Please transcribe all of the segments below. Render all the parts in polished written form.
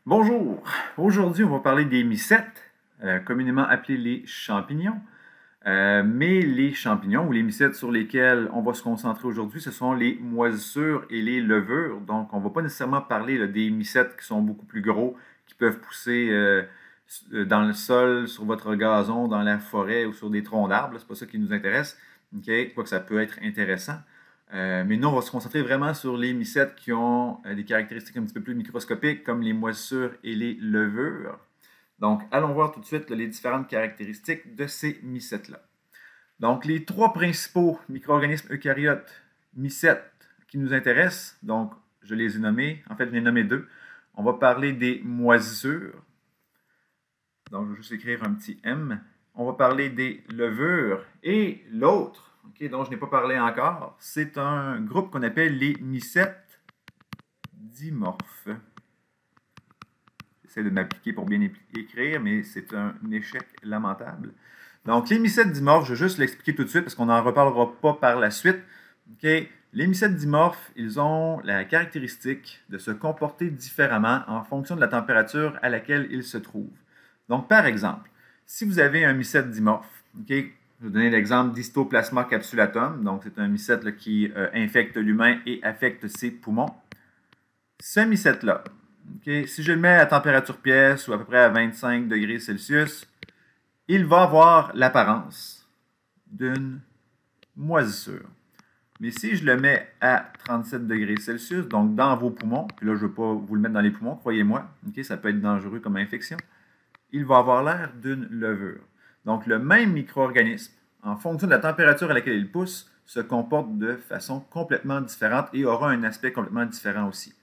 Bonjour! Aujourd'hui, on va parler des mycètes, communément appelés les champignons. Mais les champignons ou les mycètes sur lesquels on va se concentrer aujourd'hui, ce sont les moisissures et les levures. Donc, on ne va pas nécessairement parler là, des mycètes qui sont beaucoup plus gros, qui peuvent pousser dans le sol, sur votre gazon, dans la forêt ou sur des troncs d'arbres. C'est pas ça qui nous intéresse. Okay? Quoique ça peut être intéressant. Mais nous, on va se concentrer vraiment sur les mycètes qui ont des caractéristiques un petit peu plus microscopiques, comme les moisissures et les levures. Donc, allons voir tout de suite les différentes caractéristiques de ces mycètes-là. Donc, les trois principaux micro-organismes eucaryotes mycètes qui nous intéressent, donc je les ai nommés, en fait, je les ai nommés deux. On va parler des moisissures. Donc, je vais juste écrire un petit M. On va parler des levures. Et l'autre, dont je n'ai pas parlé encore, c'est un groupe qu'on appelle les mycètes dimorphes. J'essaie de m'appliquer pour bien écrire, mais c'est un échec lamentable. Donc, les mycètes dimorphes, je vais juste l'expliquer tout de suite parce qu'on n'en reparlera pas par la suite. Les mycètes dimorphes, ils ont la caractéristique de se comporter différemment en fonction de la température à laquelle ils se trouvent. Donc, par exemple, si vous avez un mycète dimorphe, je vais vous donner l'exemple d'Histoplasma capsulatum. Donc, c'est un mycète qui infecte l'humain et affecte ses poumons. Ce mycète-là, si je le mets à température pièce ou à peu près à 25 degrés Celsius, il va avoir l'apparence d'une moisissure. Mais si je le mets à 37 degrés Celsius, donc dans vos poumons, puis là je ne veux pas vous le mettre dans les poumons, croyez-moi, ça peut être dangereux comme infection, il va avoir l'air d'une levure. Donc le même micro-organisme, en fonction de la température à laquelle il pousse, se comporte de façon complètement différente et aura un aspect complètement différent aussi.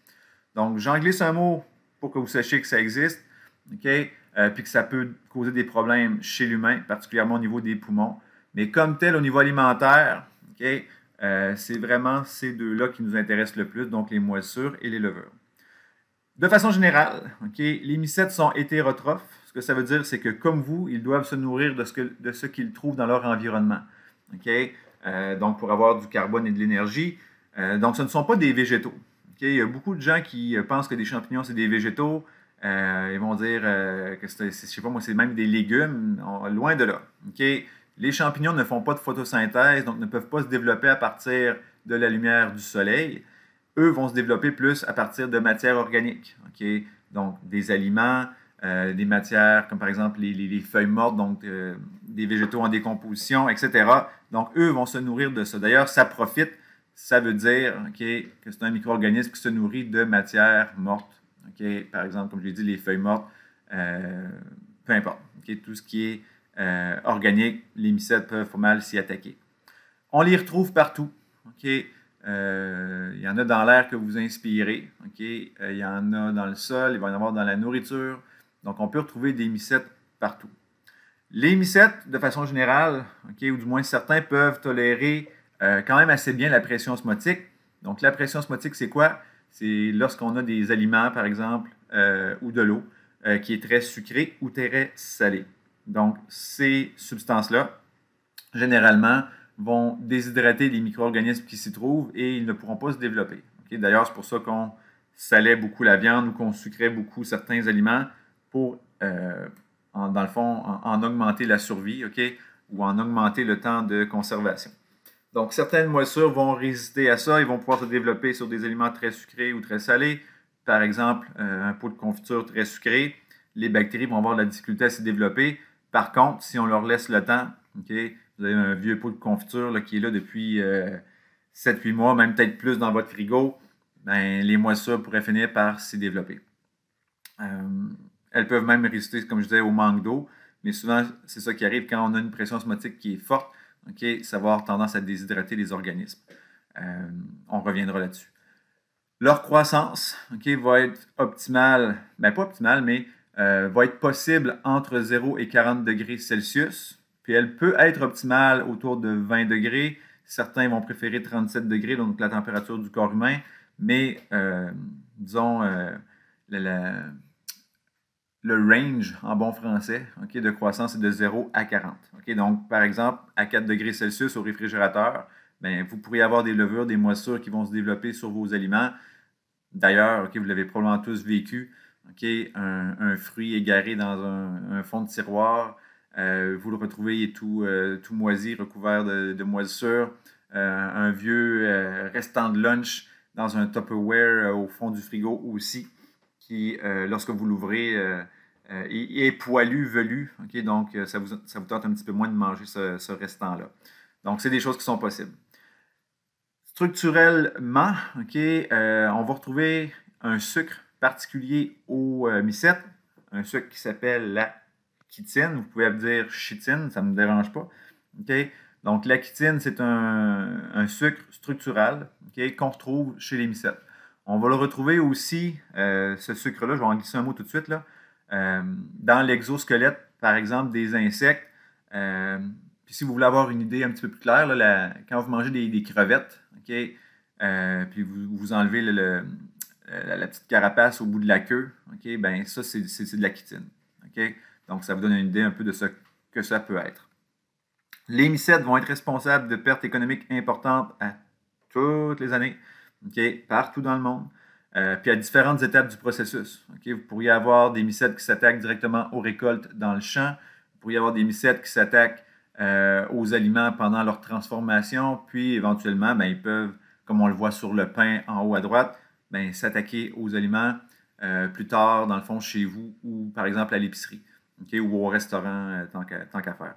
Donc j'en glisse un mot pour que vous sachiez que ça existe, puis que ça peut causer des problèmes chez l'humain, particulièrement au niveau des poumons. Mais comme tel, au niveau alimentaire, c'est vraiment ces deux-là qui nous intéressent le plus, donc les moisissures et les levures. De façon générale, les mycètes sont hétérotrophes. Ce que ça veut dire, c'est que comme vous, ils doivent se nourrir de ce qu'ils trouvent dans leur environnement. Donc, pour avoir du carbone et de l'énergie. Donc, ce ne sont pas des végétaux. Il y a beaucoup de gens qui pensent que des champignons, c'est des végétaux. Ils vont dire que je sais pas moi, c'est même des légumes. Loin de là. Les champignons ne font pas de photosynthèse, donc ne peuvent pas se développer à partir de la lumière du soleil. Eux vont se développer plus à partir de matières organiques. Donc, des aliments, des matières comme par exemple les feuilles mortes, donc des végétaux en décomposition, etc. Donc, eux vont se nourrir de ça. D'ailleurs, ça profite. Ça veut dire que c'est un micro-organisme qui se nourrit de matières mortes. Par exemple, comme je l'ai dit, les feuilles mortes, peu importe. Tout ce qui est organique, les mycètes peuvent pas mal s'y attaquer. On les retrouve partout. Il y en a dans l'air que vous inspirez. Il y en a dans le sol, il va y en avoir dans la nourriture. Donc, on peut retrouver des mycètes partout. Les mycètes, de façon générale, ou du moins certains, peuvent tolérer quand même assez bien la pression osmotique. Donc, la pression osmotique, c'est quoi? C'est lorsqu'on a des aliments, par exemple, ou de l'eau, qui est très sucrée ou très salée. Donc, ces substances-là, généralement, vont déshydrater les micro-organismes qui s'y trouvent et ils ne pourront pas se développer. D'ailleurs, c'est pour ça qu'on salait beaucoup la viande ou qu'on sucrait beaucoup certains aliments pour, dans le fond, en augmenter la survie, ou en augmenter le temps de conservation. Donc, certaines moisissures vont résister à ça. Ils vont pouvoir se développer sur des aliments très sucrés ou très salés. Par exemple, un pot de confiture très sucré. Les bactéries vont avoir de la difficulté à s'y développer. Par contre, si on leur laisse le temps, vous avez un vieux pot de confiture là, qui est là depuis 7-8 mois, même peut-être plus dans votre frigo, ben, les moisissures pourraient finir par s'y développer. Elles peuvent même résister, comme je disais, au manque d'eau, mais souvent, c'est ça qui arrive quand on a une pression osmotique qui est forte. Ça va avoir tendance à déshydrater les organismes. On reviendra là-dessus. Leur croissance va être optimale, ben pas optimale, mais va être possible entre 0 et 40 degrés Celsius. Puis elle peut être optimale autour de 20 degrés. Certains vont préférer 37 degrés, donc la température du corps humain. Mais disons, le range en bon français de croissance est de 0 à 40. Donc, par exemple, à 4 degrés Celsius au réfrigérateur, ben, vous pourriez avoir des levures, des moisissures qui vont se développer sur vos aliments. D'ailleurs, vous l'avez probablement tous vécu. okay, un fruit égaré dans un fond de tiroir, vous le retrouvez, il est tout moisi, recouvert de moisissure. Un vieux restant de lunch dans un Tupperware au fond du frigo aussi, qui, lorsque vous l'ouvrez, est poilu, velu. Okay? Donc, ça vous tente un petit peu moins de manger ce restant-là. Donc, c'est des choses qui sont possibles. Structurellement, okay, on va retrouver un sucre particulier au mycète, un sucre qui s'appelle la chitine. Vous pouvez dire chitine, ça ne me dérange pas. Okay? Donc, la chitine, c'est un sucre structural, okay, qu'on retrouve chez les mycètes. On va le retrouver aussi, ce sucre-là, je vais en glisser un mot tout de suite, là, dans l'exosquelette, par exemple, des insectes. Puis si vous voulez avoir une idée un petit peu plus claire, là, quand vous mangez des crevettes, okay, puis vous enlevez la petite carapace au bout de la queue, okay, ben ça, c'est de la chitine. Okay? Donc, ça vous donne une idée un peu de ce que ça peut être. Les mycètes vont être responsables de pertes économiques importantes à toutes les années, okay, partout dans le monde, puis à différentes étapes du processus. Okay? Vous pourriez avoir des mycètes qui s'attaquent directement aux récoltes dans le champ. Vous pourriez avoir des mycètes qui s'attaquent aux aliments pendant leur transformation, puis éventuellement, ben, ils peuvent, comme on le voit sur le pain en haut à droite, ben, s'attaquer aux aliments plus tard, dans le fond, chez vous, ou par exemple à l'épicerie, okay, ou au restaurant, tant qu'à faire.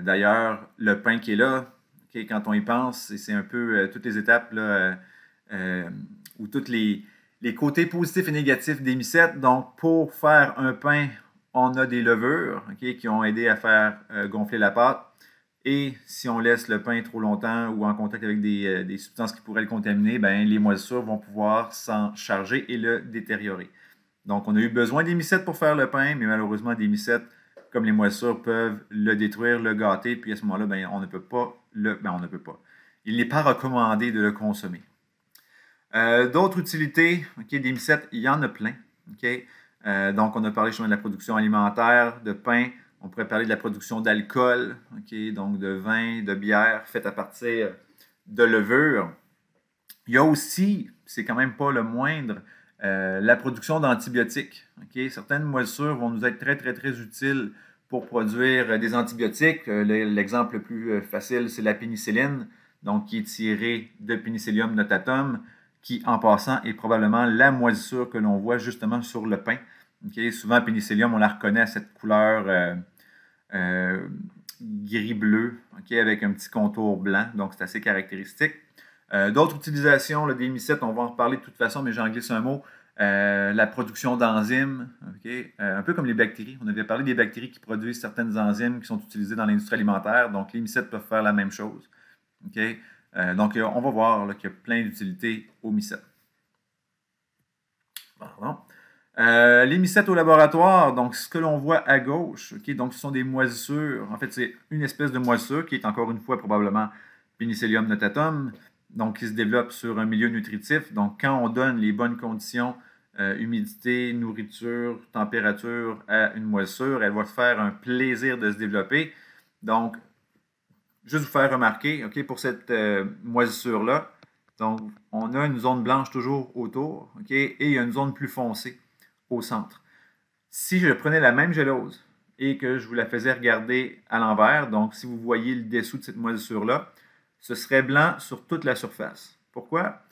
D'ailleurs, le pain qui est là, okay, quand on y pense, c'est un peu toutes les étapes là, ou tous les côtés positifs et négatifs des mycètes. Donc, pour faire un pain, on a des levures, okay, qui ont aidé à faire gonfler la pâte. Et si on laisse le pain trop longtemps ou en contact avec des substances qui pourraient le contaminer, ben, les moisissures vont pouvoir s'en charger et le détériorer. Donc, on a eu besoin des mycètes pour faire le pain, mais malheureusement, des mycètes, comme les moisissures, peuvent le détruire, le gâter, puis à ce moment-là, ben, on ne peut pas on ne peut pas. Il n'est pas recommandé de le consommer. D'autres utilités, okay, des mycètes, il y en a plein. Okay? Donc, on a parlé justement de la production alimentaire, de pain. On pourrait parler de la production d'alcool, okay? Donc de vin, de bière faite à partir de levure. Il y a aussi, c'est quand même pas le moindre, la production d'antibiotiques. Okay? Certaines moisissures vont nous être très, très, très utiles pour produire des antibiotiques. L'exemple le plus facile, c'est la pénicilline, donc qui est tirée de Penicillium notatum, qui, en passant, est probablement la moisissure que l'on voit justement sur le pain. Okay? Souvent, Penicillium, on la reconnaît à cette couleur gris-bleu, okay? Avec un petit contour blanc, donc c'est assez caractéristique. D'autres utilisations là, des mycètes, on va en reparler de toute façon, mais j'en glisse un mot. La production d'enzymes, okay? Un peu comme les bactéries. On avait parlé des bactéries qui produisent certaines enzymes qui sont utilisées dans l'industrie alimentaire, donc les mycètes peuvent faire la même chose. Okay? Donc, on va voir qu'il y a plein d'utilités aux mycètes. Pardon. Les mycètes au laboratoire, donc ce que l'on voit à gauche, okay, donc ce sont des moisissures. En fait, c'est une espèce de moisissure qui est encore une fois probablement Penicillium notatum, donc qui se développe sur un milieu nutritif. Donc, quand on donne les bonnes conditions, humidité, nourriture, température à une moisissure, elle va se faire un plaisir de se développer. Donc, juste vous faire remarquer, okay, pour cette moisissure-là, donc on a une zone blanche toujours autour, okay, et il y a une zone plus foncée au centre. Si je prenais la même gélose et que je vous la faisais regarder à l'envers, donc si vous voyez le dessous de cette moisissure-là, ce serait blanc sur toute la surface. Pourquoi?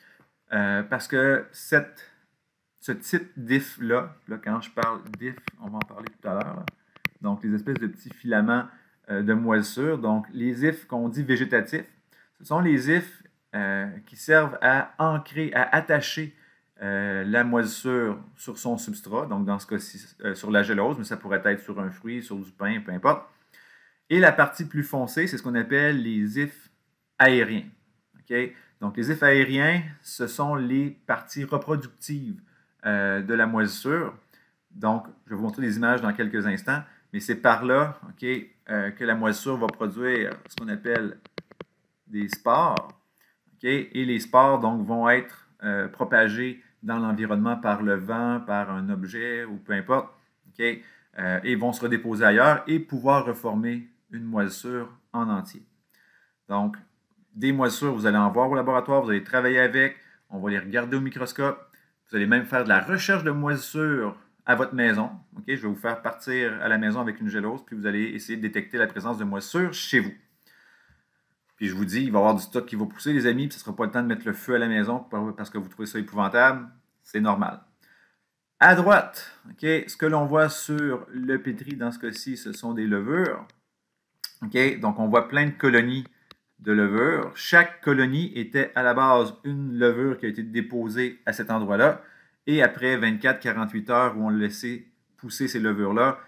Parce que ce type d'if-là, là, quand je parle d'if, on va en parler tout à l'heure, donc les espèces de petits filaments de moisissure. Donc, les ifs qu'on dit végétatifs, ce sont les ifs qui servent à ancrer, à attacher la moisissure sur son substrat, donc dans ce cas-ci sur la gélose, mais ça pourrait être sur un fruit, sur du pain, peu importe. Et la partie plus foncée, c'est ce qu'on appelle les ifs aériens. Okay? Donc, les ifs aériens, ce sont les parties reproductives de la moisissure. Donc, je vais vous montrer des images dans quelques instants, mais c'est par là, okay, que la moisissure va produire ce qu'on appelle des spores. Okay? Et les spores, donc, vont être propagés dans l'environnement par le vent, par un objet ou peu importe, okay? Et vont se redéposer ailleurs et pouvoir reformer une moisissure en entier. Donc, des moisissures, vous allez en voir au laboratoire, vous allez travailler avec, on va les regarder au microscope, vous allez même faire de la recherche de moisissures à votre maison. OK? Je vais vous faire partir à la maison avec une gélose, puis vous allez essayer de détecter la présence de moisissure chez vous. Puis je vous dis, il va y avoir du stock qui va pousser, les amis, puis ce ne sera pas le temps de mettre le feu à la maison parce que vous trouvez ça épouvantable. C'est normal. À droite, okay, ce que l'on voit sur le pétri dans ce cas-ci, ce sont des levures. Okay, donc, on voit plein de colonies de levures. Chaque colonie était à la base une levure qui a été déposée à cet endroit-là. Et après 24-48 heures où on laissait pousser ces levures-là,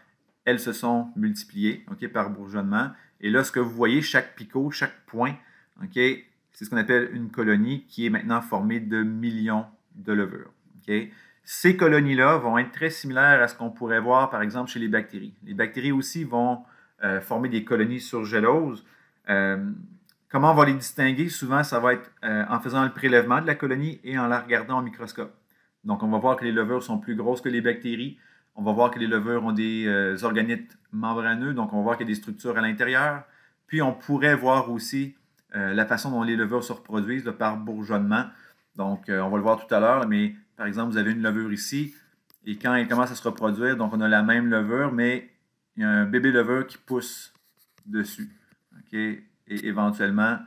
elles se sont multipliées okay, par bourgeonnement. Et là, ce que vous voyez, chaque picot, chaque point, okay, c'est ce qu'on appelle une colonie qui est maintenant formée de millions de levures. Okay. Ces colonies-là vont être très similaires à ce qu'on pourrait voir, par exemple, chez les bactéries. Les bactéries aussi vont former des colonies sur gélose. Comment on va les distinguer? Souvent, ça va être en faisant le prélèvement de la colonie et en la regardant au microscope. Donc, on va voir que les levures sont plus grosses que les bactéries. On va voir que les levures ont des organites membraneux, donc on va voir qu'il y a des structures à l'intérieur. Puis, on pourrait voir aussi la façon dont les levures se reproduisent par bourgeonnement. Donc, on va le voir tout à l'heure, mais par exemple, vous avez une levure ici, et quand elle commence à se reproduire, donc on a la même levure, mais il y a un bébé levure qui pousse dessus. Okay? Et éventuellement,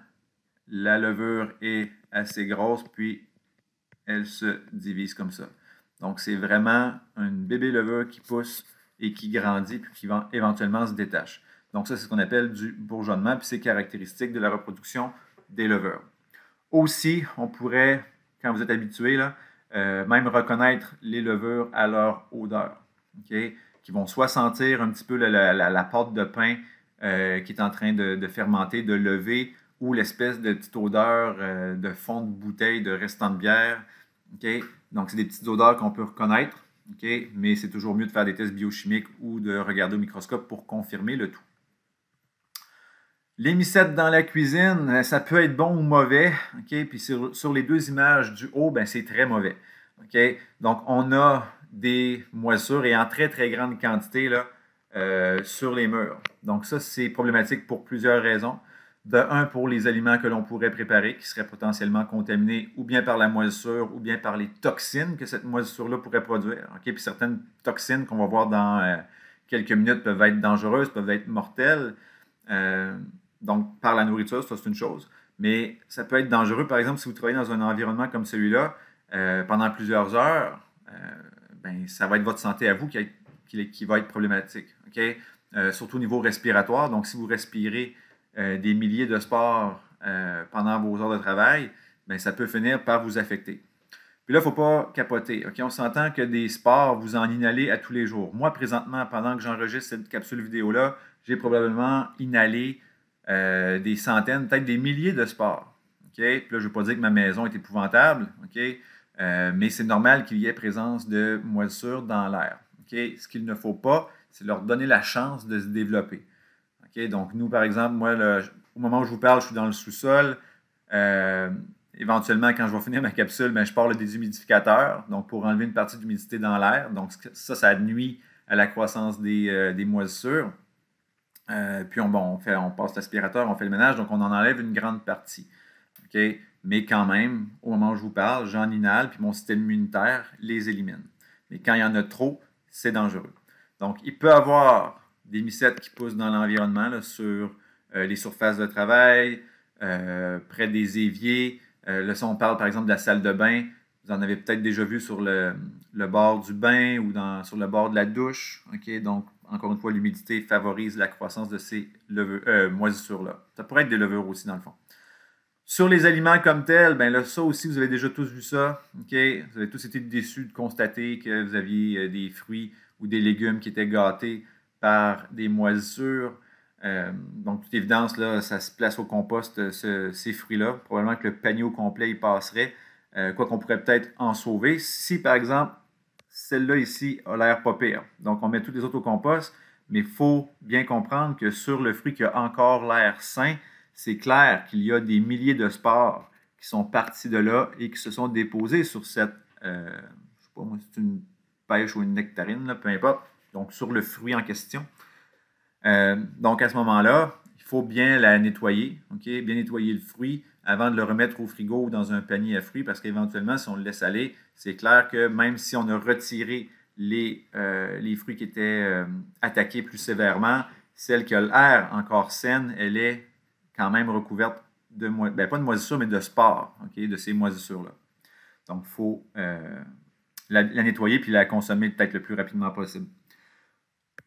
la levure est assez grosse, puis elle se divise comme ça. Donc, c'est vraiment une bébé levure qui pousse et qui grandit, puis qui va éventuellement se détache. Donc, ça, c'est ce qu'on appelle du bourgeonnement, puis c'est caractéristique de la reproduction des levures. Aussi, on pourrait, quand vous êtes habitué, là, même reconnaître les levures à leur odeur, okay? Qui vont soit sentir un petit peu la pâte de pain qui est en train de fermenter, de lever, ou l'espèce de petite odeur de fond de bouteille, de restant de bière. Okay? Donc, c'est des petites odeurs qu'on peut reconnaître, okay? Mais c'est toujours mieux de faire des tests biochimiques ou de regarder au microscope pour confirmer le tout. Les mycètes dans la cuisine, ça peut être bon ou mauvais. Okay? Puis sur les deux images du haut, ben, c'est très mauvais. Okay? Donc, on a des moisissures et en très, très grande quantité là, sur les murs. Donc, ça, c'est problématique pour plusieurs raisons. De un, pour les aliments que l'on pourrait préparer, qui seraient potentiellement contaminés ou bien par la moisissure ou bien par les toxines que cette moisissure-là pourrait produire. Okay? Puis certaines toxines qu'on va voir dans quelques minutes peuvent être dangereuses, peuvent être mortelles. Donc, par la nourriture, ça, c'est une chose. Mais ça peut être dangereux, par exemple, si vous travaillez dans un environnement comme celui-là, pendant plusieurs heures, ben, ça va être votre santé à vous qui va être problématique. Okay? Surtout au niveau respiratoire. Donc, si vous respirez des milliers de spores pendant vos heures de travail, ben, ça peut finir par vous affecter. Puis là, il ne faut pas capoter. Okay? On s'entend que des spores, vous en inhalez à tous les jours. Moi, présentement, pendant que j'enregistre cette capsule vidéo-là, j'ai probablement inhalé des centaines, peut-être des milliers de spores. Okay? Puis là, je ne veux pas dire que ma maison est épouvantable, okay? Mais c'est normal qu'il y ait présence de moisissure dans l'air. Okay? Ce qu'il ne faut pas, c'est leur donner la chance de se développer. Okay? Donc, nous, par exemple, moi, au moment où je vous parle, je suis dans le sous-sol. Éventuellement, quand je vais finir ma capsule, ben, je pars le déshumidificateur, donc pour enlever une partie d'humidité dans l'air. Donc, ça nuit à la croissance des moisissures. Puis on passe l'aspirateur, on fait le ménage, donc on en enlève une grande partie. Okay? Mais quand même, au moment où je vous parle, j'en inhale, puis mon système immunitaire les élimine. Mais quand il y en a trop, c'est dangereux. Donc, il peut y avoir des mycètes qui poussent dans l'environnement, là, sur les surfaces de travail, près des éviers. Là, si on parle par exemple de la salle de bain, vous en avez peut-être déjà vu sur le bord du bain ou sur le bord de la douche. Okay? Donc, encore une fois, l'humidité favorise la croissance de ces moisissures-là. Ça pourrait être des levures aussi, dans le fond. Sur les aliments comme tels, ben là, ça aussi, vous avez déjà tous vu ça. Okay? Vous avez tous été déçus de constater que vous aviez des fruits ou des légumes qui étaient gâtés par des moisissures. Donc, toute évidence, là, ça se place au compost, ces fruits-là. Probablement que le panier au complet, il passerait. Quoi qu'on pourrait peut-être en sauver. Si, par exemple, celle-là ici a l'air pas pire. Donc, on met toutes les autres au compost, mais il faut bien comprendre que sur le fruit qui a encore l'air sain, c'est clair qu'il y a des milliers de spores qui sont partis de là et qui se sont déposés sur cette, je ne sais pas moi, c'est une pêche ou une nectarine, là, peu importe, donc sur le fruit en question. Donc, à ce moment-là, il faut bien la nettoyer, okay? Bien nettoyer le fruit avant de le remettre au frigo ou dans un panier à fruits, parce qu'éventuellement, si on le laisse aller, c'est clair que même si on a retiré les fruits qui étaient attaqués plus sévèrement. Celle qui a l'air encore saine, elle est quand même recouverte de, pas de moisissures, mais de spores, okay, de ces moisissures-là. Donc, il faut la nettoyer puis la consommer peut-être le plus rapidement possible.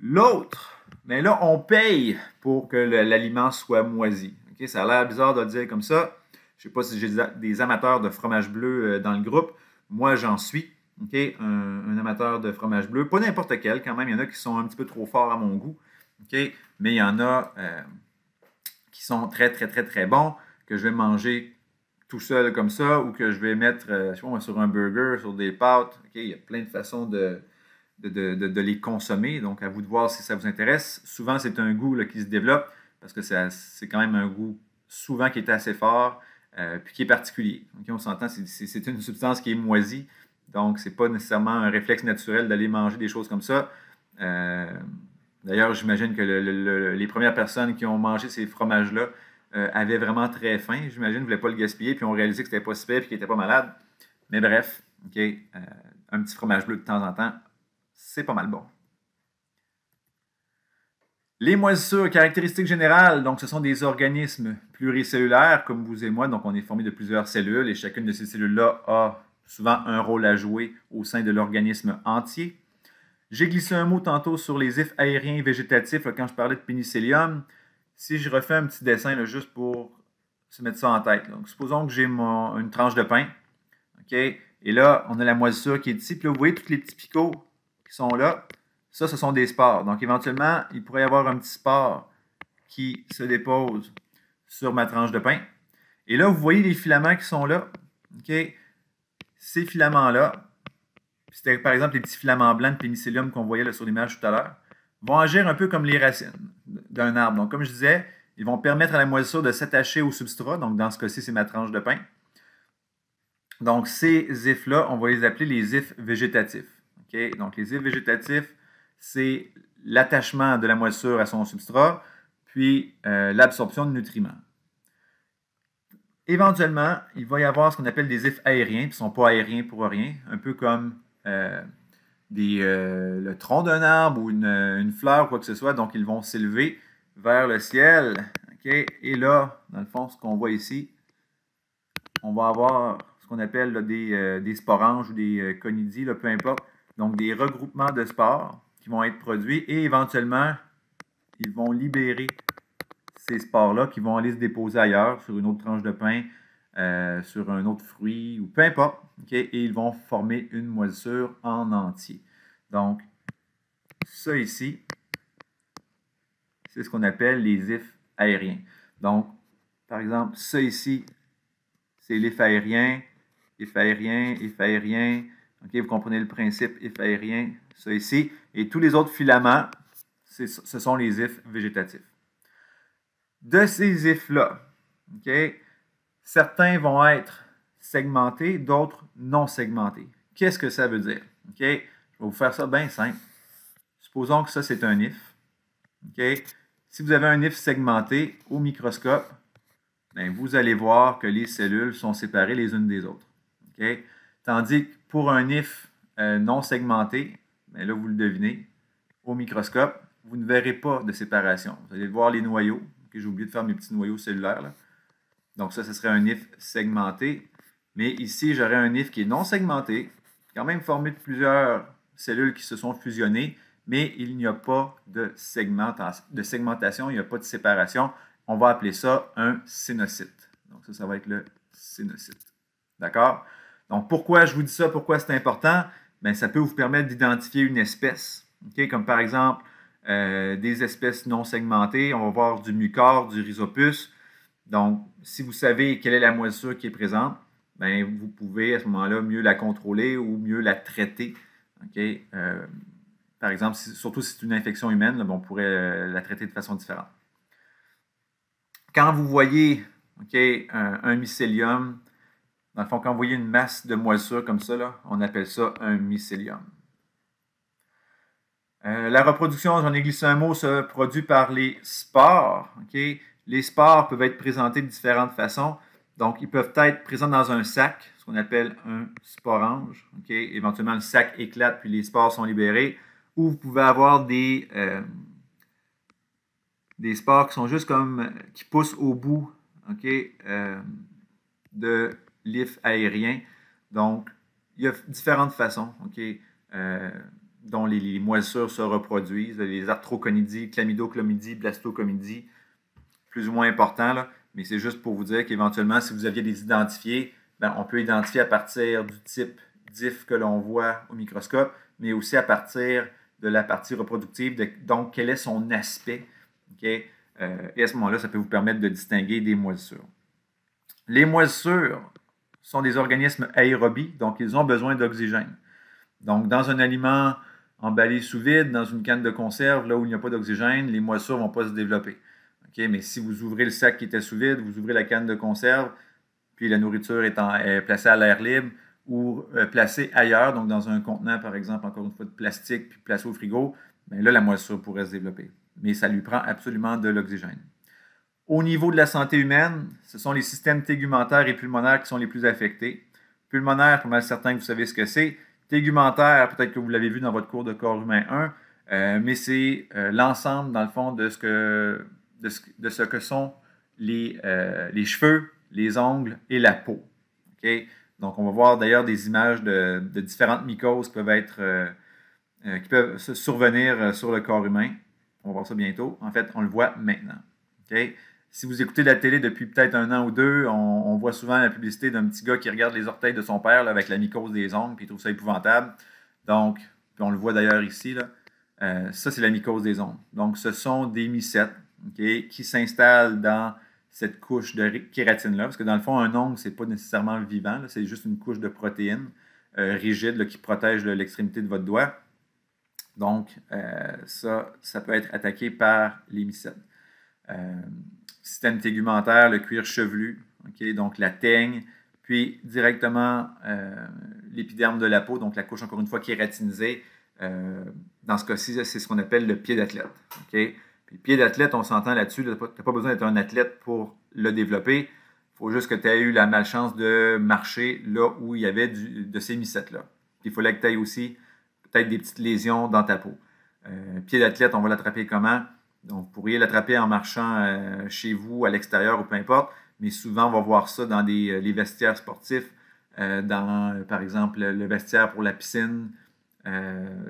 L'autre, mais là, on paye pour que l'aliment soit moisi. Okay? Ça a l'air bizarre de le dire comme ça. Je ne sais pas si j'ai des amateurs de fromage bleu dans le groupe. Moi, j'en suis. Okay? Un amateur de fromage bleu. Pas n'importe quel, quand même. Il y en a qui sont un petit peu trop forts à mon goût. Okay? Mais il y en a qui sont très, très, très, très bons, que je vais manger tout seul comme ça, ou que je vais mettre je sais pas, sur un burger, sur des pâtes. Okay? Il y a plein de façons de les consommer. Donc, à vous de voir si ça vous intéresse. Souvent, c'est un goût là, qui se développe, parce que c'est quand même un goût souvent qui est assez fort, puis qui est particulier. Okay? On s'entend, c'est une substance qui est moisie, donc ce n'est pas nécessairement un réflexe naturel d'aller manger des choses comme ça. D'ailleurs, j'imagine que les premières personnes qui ont mangé ces fromages-là avaient vraiment très faim. J'imagine, ne voulaient pas le gaspiller, puis ont réalisé que c'était pas si pire, puis qu'ils n'étaient pas malades. Mais bref, okay, un petit fromage bleu de temps en temps, c'est pas mal bon. Les moisissures, caractéristiques générales, donc ce sont des organismes pluricellulaires, comme vous et moi, donc on est formé de plusieurs cellules, et chacune de ces cellules-là a souvent un rôle à jouer au sein de l'organisme entier. J'ai glissé un mot tantôt sur les ifs aériens végétatifs là, quand je parlais de pénicillium. Si je refais un petit dessin là, juste pour se mettre ça en tête. Donc, supposons que j'ai une tranche de pain. Okay? Et là, on a la moisissure qui est ici. Puis là, vous voyez tous les petits picots qui sont là. Ça, ce sont des spores. Donc, éventuellement, il pourrait y avoir un petit spore qui se dépose sur ma tranche de pain. Et là, vous voyez les filaments qui sont là. Okay? Ces filaments-là, c'était par exemple les petits filaments blancs de pénicillium qu'on voyait là, sur l'image tout à l'heure, vont agir un peu comme les racines d'un arbre. Donc, comme je disais, ils vont permettre à la moisissure de s'attacher au substrat. Donc, dans ce cas-ci, c'est ma tranche de pain. Donc, ces ifs-là, on va les appeler les ifs végétatifs. Okay? Donc, les ifs végétatifs, c'est l'attachement de la moisissure à son substrat, puis l'absorption de nutriments. Éventuellement, il va y avoir ce qu'on appelle des ifs aériens, qui ne sont pas aériens pour rien, un peu comme le tronc d'un arbre ou une fleur ou quoi que ce soit. Donc, ils vont s'élever vers le ciel. Okay? Et là, dans le fond, ce qu'on voit ici, on va avoir ce qu'on appelle là, des sporanges ou des conidies, là, peu importe. Donc, des regroupements de spores qui vont être produits et éventuellement, ils vont libérer ces spores-là qui vont aller se déposer ailleurs, sur une autre tranche de pain, sur un autre fruit, ou peu importe. Okay? Et ils vont former une moisissure en entier. Donc, ça ici, c'est ce qu'on appelle les ifs aériens. Donc, par exemple, ça ici, c'est l'if aérien, if aérien, if aérien. Okay? Vous comprenez le principe, if aérien, ça ici. Et tous les autres filaments, ce sont les ifs végétatifs. De ces ifs-là, okay, certains vont être segmentés, d'autres non segmentés. Qu'est-ce que ça veut dire? Okay? Je vais vous faire ça bien simple. Supposons que ça, c'est un if. Okay? Si vous avez un if segmenté au microscope, bien, vous allez voir que les cellules sont séparées les unes des autres. Okay? Tandis que pour un if non segmenté, bien là, vous le devinez, au microscope, vous ne verrez pas de séparation. Vous allez voir les noyaux. Okay, j'ai oublié de faire mes petits noyaux cellulaires. Là. Donc ça, ce serait un if segmenté. Mais ici, j'aurais un if qui est non segmenté, quand même formé de plusieurs cellules qui se sont fusionnées, mais il n'y a pas de segmentation, il n'y a pas de séparation. On va appeler ça un cénocyte. Donc ça va être le cénocyte. D'accord? Donc pourquoi je vous dis ça? Pourquoi c'est important? Bien, ça peut vous permettre d'identifier une espèce. Okay? Comme par exemple, des espèces non segmentées. On va voir du mucor, du rhizopus. Donc, si vous savez quelle est la moisissure qui est présente, bien, vous pouvez à ce moment-là mieux la contrôler ou mieux la traiter. Okay? Par exemple, surtout si c'est une infection humaine, là, on pourrait la traiter de façon différente. Quand vous voyez okay, un mycélium, dans le fond, quand vous voyez une masse de moisissure comme ça, là, on appelle ça un mycélium. La reproduction, j'en ai glissé un mot, se produit par les spores. Okay? Les spores peuvent être présentés de différentes façons. Donc, ils peuvent être présents dans un sac, ce qu'on appelle un sporange. Éventuellement, le sac éclate, puis les spores sont libérés. Ou vous pouvez avoir des spores qui sont juste comme, qui poussent au bout de l'if aérien. Donc, il y a différentes façons dont les moisissures se reproduisent. Les arthroconidies, chlamydoclamidies, blastocomidies, plus ou moins important, là, mais c'est juste pour vous dire qu'éventuellement, si vous aviez les identifiés, on peut identifier à partir du type d'if que l'on voit au microscope, mais aussi à partir de la partie reproductive, donc quel est son aspect. Et à ce moment-là, ça peut vous permettre de distinguer des moisissures. Les moisissures sont des organismes aérobies, donc ils ont besoin d'oxygène. Donc, dans un aliment emballé sous vide, dans une canne de conserve, là où il n'y a pas d'oxygène, les moisissures ne vont pas se développer. Mais si vous ouvrez le sac qui était sous vide, vous ouvrez la canne de conserve, puis la nourriture est placée à l'air libre ou placée ailleurs, donc dans un contenant, par exemple, encore une fois, de plastique, puis placée au frigo, bien là, la moisissure pourrait se développer. Mais ça lui prend absolument de l'oxygène. Au niveau de la santé humaine, ce sont les systèmes tégumentaires et pulmonaires qui sont les plus affectés. Pulmonaire, pour mal certain que vous savez ce que c'est. Tégumentaire, peut-être que vous l'avez vu dans votre cours de corps humain 1, mais c'est l'ensemble, dans le fond, de ce que sont les cheveux, les ongles et la peau. Donc, on va voir d'ailleurs des images de différentes mycoses qui peuvent survenir sur le corps humain. On va voir ça bientôt. En fait, on le voit maintenant. Si vous écoutez la télé depuis peut-être 1 an ou 2, on voit souvent la publicité d'un petit gars qui regarde les orteils de son père là, avec la mycose des ongles, puis il trouve ça épouvantable. Donc, puis on le voit d'ailleurs ici, là, ça c'est la mycose des ongles. Donc, ce sont des mycètes qui s'installent dans cette couche de kératine-là, parce que dans le fond, un ongle, ce n'est pas nécessairement vivant, c'est juste une couche de protéines rigide là, qui protège l'extrémité de votre doigt. Donc, ça peut être attaqué par les mycètes. Système tégumentaire, le cuir chevelu, donc la teigne, puis directement l'épiderme de la peau, donc la couche encore une fois kératinisée. Dans ce cas-ci, c'est ce qu'on appelle le pied d'athlète. Puis le pied d'athlète, on s'entend là-dessus, tu n'as pas besoin d'être un athlète pour le développer. Il faut juste que tu aies eu la malchance de marcher là où il y avait de ces mycètes-là. Il fallait que tu aies aussi peut-être des petites lésions dans ta peau. Pied d'athlète, on va l'attraper comment? Donc, vous pourriez l'attraper en marchant chez vous, à l'extérieur ou peu importe, mais souvent, on va voir ça dans les vestiaires sportifs, par exemple, le vestiaire pour la piscine.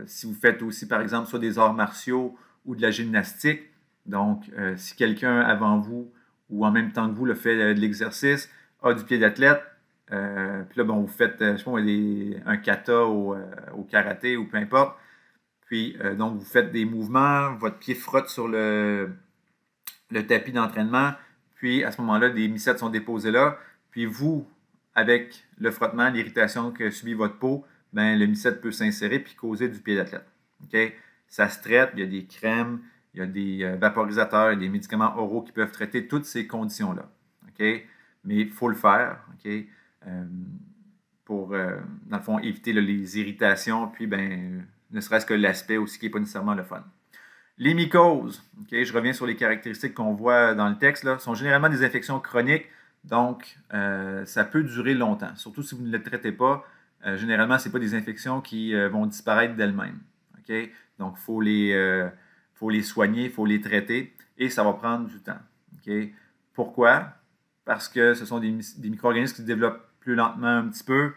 Si vous faites aussi, par exemple, soit des arts martiaux ou de la gymnastique, donc, si quelqu'un avant vous ou en même temps que vous le fait de l'exercice, a du pied d'athlète, puis là, vous faites, je sais pas, un kata au karaté ou peu importe, puis, donc, vous faites des mouvements, votre pied frotte sur le tapis d'entraînement, puis à ce moment-là, des mycètes sont déposés là, puis vous, avec le frottement, l'irritation que subit votre peau, ben, le mycète peut s'insérer puis causer du pied d'athlète. Ça se traite, il y a des crèmes, il y a des vaporisateurs, il y a des médicaments oraux qui peuvent traiter toutes ces conditions-là. Mais il faut le faire pour, dans le fond, éviter les irritations, puis ne serait-ce que l'aspect aussi qui n'est pas nécessairement le fun. Les mycoses, je reviens sur les caractéristiques qu'on voit dans le texte, là, sont généralement des infections chroniques, donc ça peut durer longtemps, surtout si vous ne les traitez pas. Généralement, ce n'est pas des infections qui vont disparaître d'elles-mêmes. Donc, il faut les soigner, il faut les traiter, et ça va prendre du temps. Pourquoi? Parce que ce sont des micro-organismes qui se développent plus lentement un petit peu.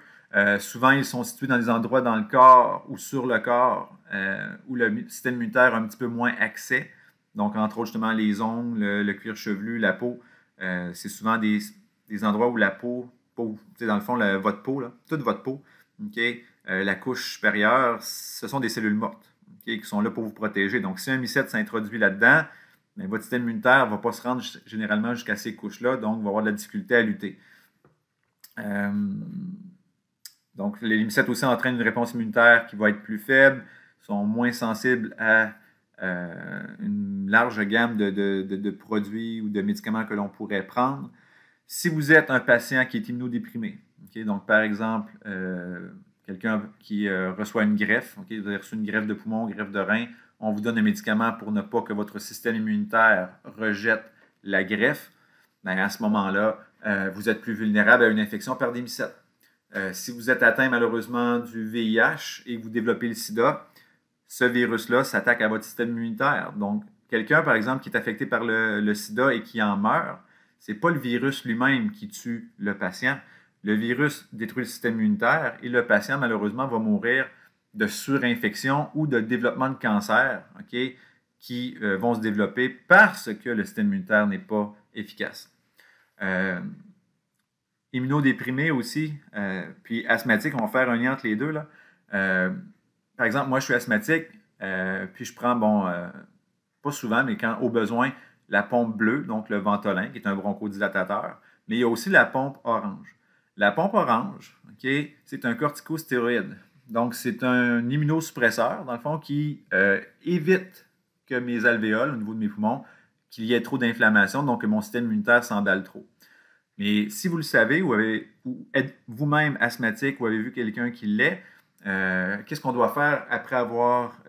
Souvent, ils sont situés dans des endroits dans le corps ou sur le corps où le système immunitaire a un petit peu moins accès. Donc, entre autres, justement, les ongles, le cuir chevelu, la peau, c'est souvent des endroits où la peau, dans le fond, votre peau, là, toute votre peau, la couche supérieure, ce sont des cellules mortes qui sont là pour vous protéger. Donc, si un mycète s'introduit là-dedans, bien, votre système immunitaire ne va pas se rendre généralement jusqu'à ces couches-là, donc va avoir de la difficulté à lutter. Donc, les mycètes aussi entraînent une réponse immunitaire qui va être plus faible, sont moins sensibles à une large gamme de produits ou de médicaments que l'on pourrait prendre. Si vous êtes un patient qui est immunodéprimé, donc par exemple, quelqu'un qui reçoit une greffe, vous avez reçu une greffe de poumon, greffe de rein, on vous donne un médicament pour ne pas que votre système immunitaire rejette la greffe, bien, à ce moment-là, vous êtes plus vulnérable à une infection par des mycètes. Si vous êtes atteint malheureusement du VIH et que vous développez le sida, ce virus-là s'attaque à votre système immunitaire. Donc, quelqu'un, par exemple, qui est affecté par le sida et qui en meurt, ce n'est pas le virus lui-même qui tue le patient. Le virus détruit le système immunitaire et le patient, malheureusement, va mourir de surinfection ou de développement de cancer, qui vont se développer parce que le système immunitaire n'est pas efficace. Immunodéprimé aussi, puis asthmatique, on va faire un lien entre les deux, là. Par exemple, moi, je suis asthmatique, puis je prends, pas souvent, mais quand au besoin, la pompe bleue, donc le Ventolin, qui est un bronchodilatateur, mais il y a aussi la pompe orange. La pompe orange, c'est un corticostéroïde. Donc, c'est un immunosuppresseur, dans le fond, qui évite que mes alvéoles, au niveau de mes poumons, qu'il y ait trop d'inflammation, donc que mon système immunitaire s'emballe trop. Mais si vous le savez, ou êtes vous-même asthmatique, ou avez vu quelqu'un qui l'est, qu'est-ce qu'on doit faire après avoir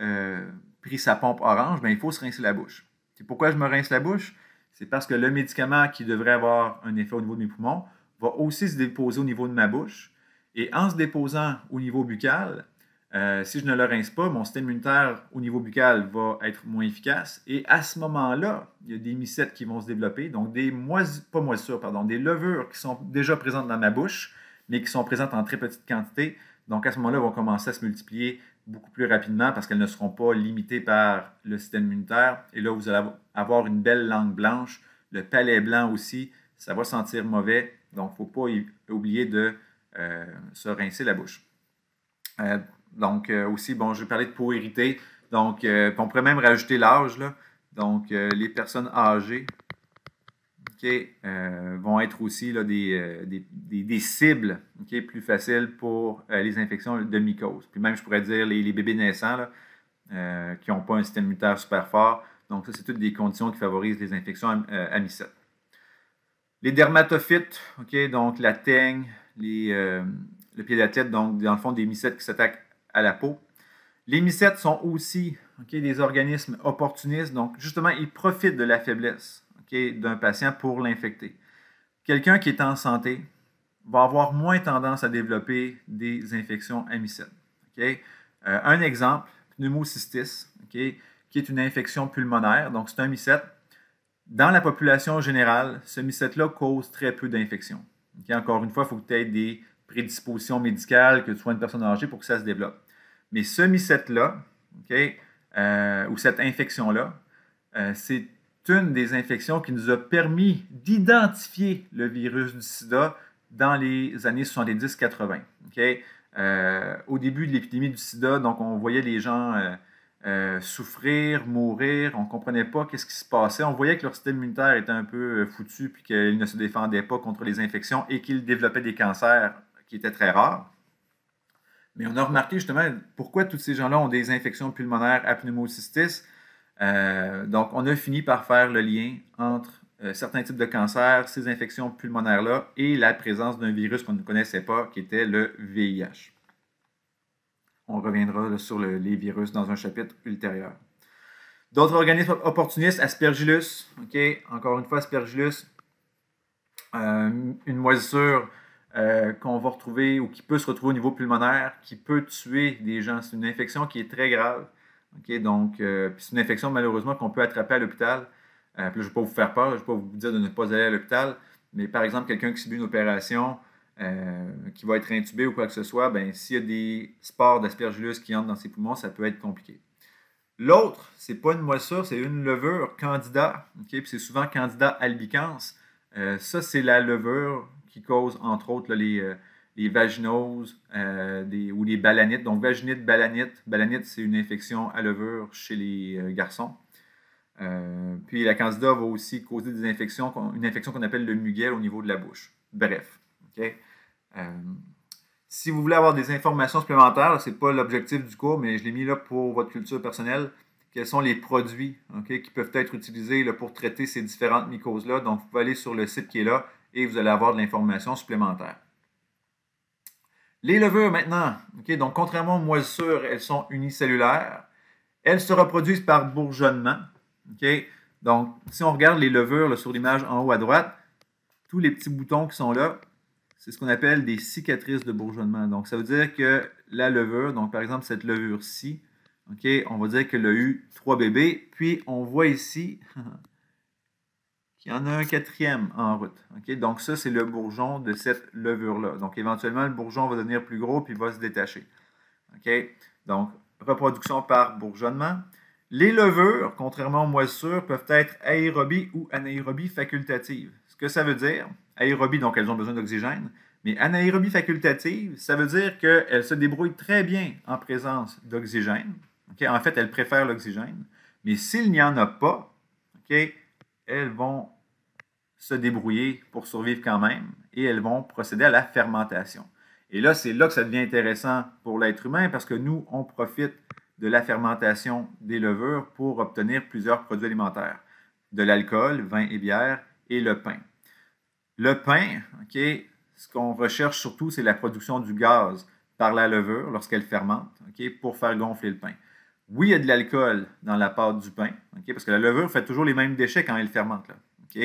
pris sa pompe orange? Bien, il faut se rincer la bouche. C'est pourquoi je me rince la bouche? C'est parce que le médicament qui devrait avoir un effet au niveau de mes poumons va aussi se déposer au niveau de ma bouche. Et en se déposant au niveau buccal, si je ne le rince pas, mon système immunitaire au niveau buccal va être moins efficace. Et à ce moment-là, il y a des mycètes qui vont se développer, donc des levures qui sont déjà présentes dans ma bouche, mais qui sont présentes en très petite quantité. Donc à ce moment-là, elles vont commencer à se multiplier beaucoup plus rapidement parce qu'elles ne seront pas limitées par le système immunitaire. Et là, vous allez avoir une belle langue blanche, le palais blanc aussi, ça va sentir mauvais. Donc, il ne faut pas oublier de se rincer la bouche. Aussi, je vais parler de peau irritée. Donc, on pourrait même rajouter l'âge. Donc, les personnes âgées vont être aussi là, des cibles plus faciles pour les infections de mycoses. Puis même, je pourrais dire les bébés naissants là, qui n'ont pas un système immunitaire super fort. Donc, ça, c'est toutes des conditions qui favorisent les infections à mycètes. Les dermatophytes, donc la teigne, le pied d'athlète, donc dans le fond, des mycètes qui s'attaquent à la peau. Les mycètes sont aussi des organismes opportunistes, donc justement, ils profitent de la faiblesse d'un patient pour l'infecter. Quelqu'un qui est en santé va avoir moins tendance à développer des infections à mycètes. Un exemple, pneumocystis, qui est une infection pulmonaire, donc c'est un mycète. Dans la population générale, ce mycète-là cause très peu d'infections. Encore une fois, il faut que tu aies des prédispositions médicales, que tu sois une personne âgée pour que ça se développe. Mais ce mycète-là, ou cette infection-là, c'est une des infections qui nous a permis d'identifier le virus du sida dans les années 70-80. Au début de l'épidémie du sida, donc on voyait les gens souffrir, mourir, on ne comprenait pas qu'est-ce qui se passait. On voyait que leur système immunitaire était un peu foutu puis qu'ils ne se défendaient pas contre les infections et qu'ils développaient des cancers qui étaient très rares. Mais on a remarqué justement pourquoi tous ces gens-là ont des infections pulmonaires à pneumocystis. Donc, on a fini par faire le lien entre certains types de cancers, ces infections pulmonaires-là, et la présence d'un virus qu'on ne connaissait pas, qui était le VIH. On reviendra sur les virus dans un chapitre ultérieur. D'autres organismes opportunistes, Aspergillus. Encore une fois, Aspergillus, une moisissure qu'on va retrouver ou qui peut se retrouver au niveau pulmonaire, qui peut tuer des gens. C'est une infection qui est très grave. Donc, c'est une infection malheureusement qu'on peut attraper à l'hôpital. Puis là, je ne vais pas vous faire peur, je ne vais pas vous dire de ne pas aller à l'hôpital. Mais par exemple, quelqu'un qui subit une opération, qui va être intubé ou quoi que ce soit, s'il y a des spores d'aspergillus qui entrent dans ses poumons, ça peut être compliqué. L'autre, ce n'est pas une moisissure, c'est une levure candida. Puis c'est souvent candida albicans. Ça, c'est la levure qui cause, entre autres, là, les vaginoses ou les balanites. Donc, vaginite, balanite. Balanite, c'est une infection à levure chez les garçons. Puis la candida va aussi causer des infections, une infection qu'on appelle le muguet au niveau de la bouche. Bref. Si vous voulez avoir des informations supplémentaires, ce n'est pas l'objectif du cours, mais je l'ai mis là pour votre culture personnelle. Quels sont les produits qui peuvent être utilisés là, pour traiter ces différentes mycoses-là. Donc, vous pouvez aller sur le site qui est là et vous allez avoir de l'information supplémentaire. Les levures maintenant, donc contrairement aux moisissures, elles sont unicellulaires. Elles se reproduisent par bourgeonnement. Donc, si on regarde les levures là, sur l'image en haut à droite, tous les petits boutons qui sont là, c'est ce qu'on appelle des cicatrices de bourgeonnement. Donc, ça veut dire que la levure, donc par exemple cette levure-ci, OK, on va dire qu'elle a eu 3 bébés, puis on voit ici qu'il y en a un quatrième en route. OK, donc ça, c'est le bourgeon de cette levure-là. Donc, éventuellement, le bourgeon va devenir plus gros, puis va se détacher. OK, donc, reproduction par bourgeonnement. Les levures, contrairement aux moisissures, peuvent être aérobies ou anaérobies facultatives. Ce que ça veut dire, aérobie, donc elles ont besoin d'oxygène, mais anaérobie facultative, ça veut dire qu'elles se débrouillent très bien en présence d'oxygène. Okay? En fait, elles préfèrent l'oxygène. Mais s'il n'y en a pas, okay, elles vont se débrouiller pour survivre quand même et elles vont procéder à la fermentation. Et là, c'est là que ça devient intéressant pour l'être humain parce que nous, on profite de la fermentation des levures pour obtenir plusieurs produits alimentaires. De l'alcool, vin et bière, et le pain. Le pain, OK, ce qu'on recherche surtout, c'est la production du gaz par la levure lorsqu'elle fermente, OK, pour faire gonfler le pain. Oui, il y a de l'alcool dans la pâte du pain, OK, parce que la levure fait toujours les mêmes déchets quand elle fermente. Là, OK.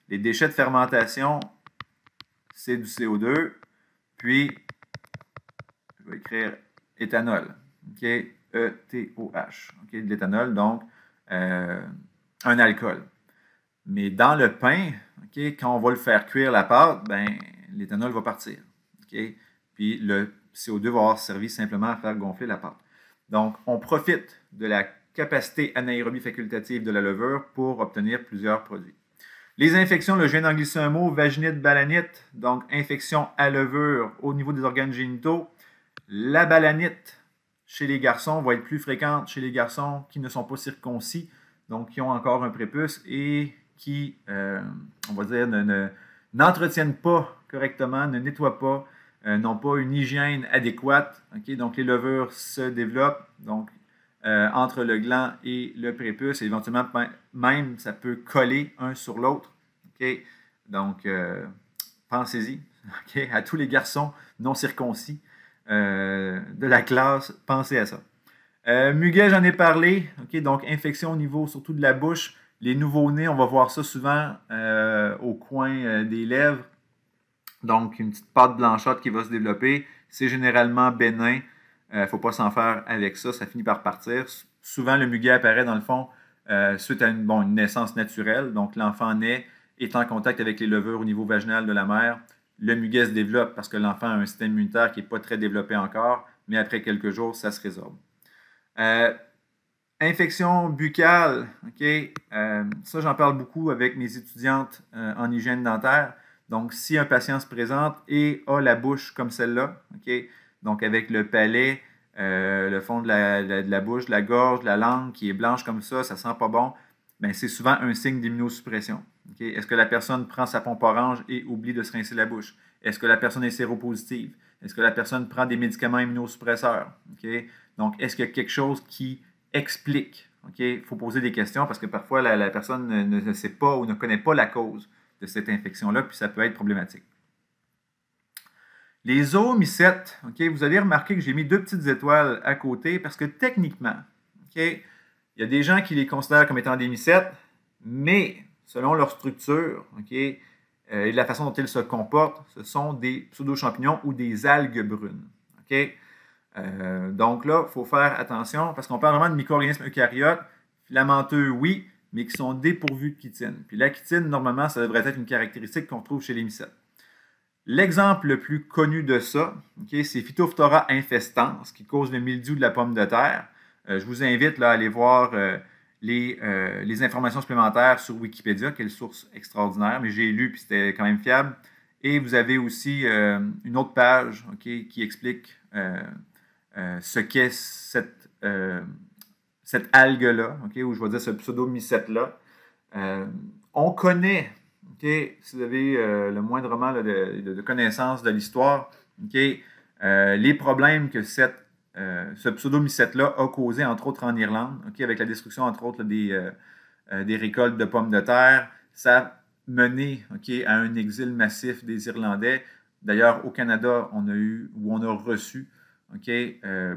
Les déchets de fermentation, c'est du CO2, puis je vais écrire éthanol, OK, E-T-O-H, OK, de l'éthanol, donc un alcool. Mais dans le pain, okay, quand on va le faire cuire la pâte, ben, l'éthanol va partir. Okay? Puis le CO2 va avoir servi simplement à faire gonfler la pâte. Donc, on profite de la capacité anaérobie facultative de la levure pour obtenir plusieurs produits. Les infections, là, je viens d'en glisser un mot, vaginite, balanite, donc infection à levure au niveau des organes génitaux. La balanite chez les garçons va être plus fréquente chez les garçons qui ne sont pas circoncis, donc qui ont encore un prépuce et qui, on va dire, n'entretiennent pas correctement, ne nettoient pas, n'ont pas une hygiène adéquate. Okay? Donc, les levures se développent donc, entre le gland et le prépuce. Et éventuellement, même, ça peut coller un sur l'autre. Okay? Donc, pensez-y. Okay? À tous les garçons non circoncis de la classe, pensez à ça. Muguet, j'en ai parlé. Okay? Donc, infection au niveau surtout de la bouche. Les nouveaux-nés, on va voir ça souvent au coin des lèvres. Donc, une petite pâte blanchâtre qui va se développer. C'est généralement bénin. Il ne faut pas s'en faire avec ça. Ça finit par partir. Souvent, le muguet apparaît dans le fond suite à une naissance naturelle. Donc, l'enfant naît, est en contact avec les levures au niveau vaginal de la mère. Le muguet se développe parce que l'enfant a un système immunitaire qui n'est pas très développé encore. Mais après quelques jours, ça se résorbe. Infection buccale, OK? Ça, j'en parle beaucoup avec mes étudiantes en hygiène dentaire. Donc, si un patient se présente et a la bouche comme celle-là, OK? Donc, avec le palais, le fond de la bouche, la gorge, la langue qui est blanche comme ça sent pas bon, bien, c'est souvent un signe d'immunosuppression. Okay? Est-ce que la personne prend sa pompe orange et oublie de se rincer la bouche? Est-ce que la personne est séropositive? Est-ce que la personne prend des médicaments immunosuppresseurs? Okay? Donc, est-ce qu'il y a quelque chose qui explique? Il faut poser des questions parce que parfois la personne ne sait pas ou ne connaît pas la cause de cette infection-là, puis ça peut être problématique. Les oomycètes, vous allez remarquer que j'ai mis 2 petites étoiles à côté parce que techniquement, il y a des gens qui les considèrent comme étant des mycètes, mais selon leur structure et de la façon dont ils se comportent, ce sont des pseudo-champignons ou des algues brunes. Donc là, il faut faire attention parce qu'on parle vraiment de micro-organismes eucaryotes, filamenteux, oui, mais qui sont dépourvus de chitine. Puis la chitine, normalement, ça devrait être une caractéristique qu'on trouve chez les mycètes. L'exemple le plus connu de ça, c'est Phytophthora infestans, qui cause le mildiou de la pomme de terre. Je vous invite là, à aller voir les informations supplémentaires sur Wikipédia, quelle source extraordinaire, mais j'ai lu puis c'était quand même fiable. Et vous avez aussi une autre page qui explique ce qu'est cette algue-là, ou je vais dire ce pseudo-mycète-là. On connaît, si vous avez le moindrement de connaissance de l'histoire, les problèmes que ce pseudo-mycète-là a causé, entre autres en Irlande, avec la destruction, entre autres, des récoltes de pommes de terre. Ça a mené à un exil massif des Irlandais. D'ailleurs, au Canada, on a reçu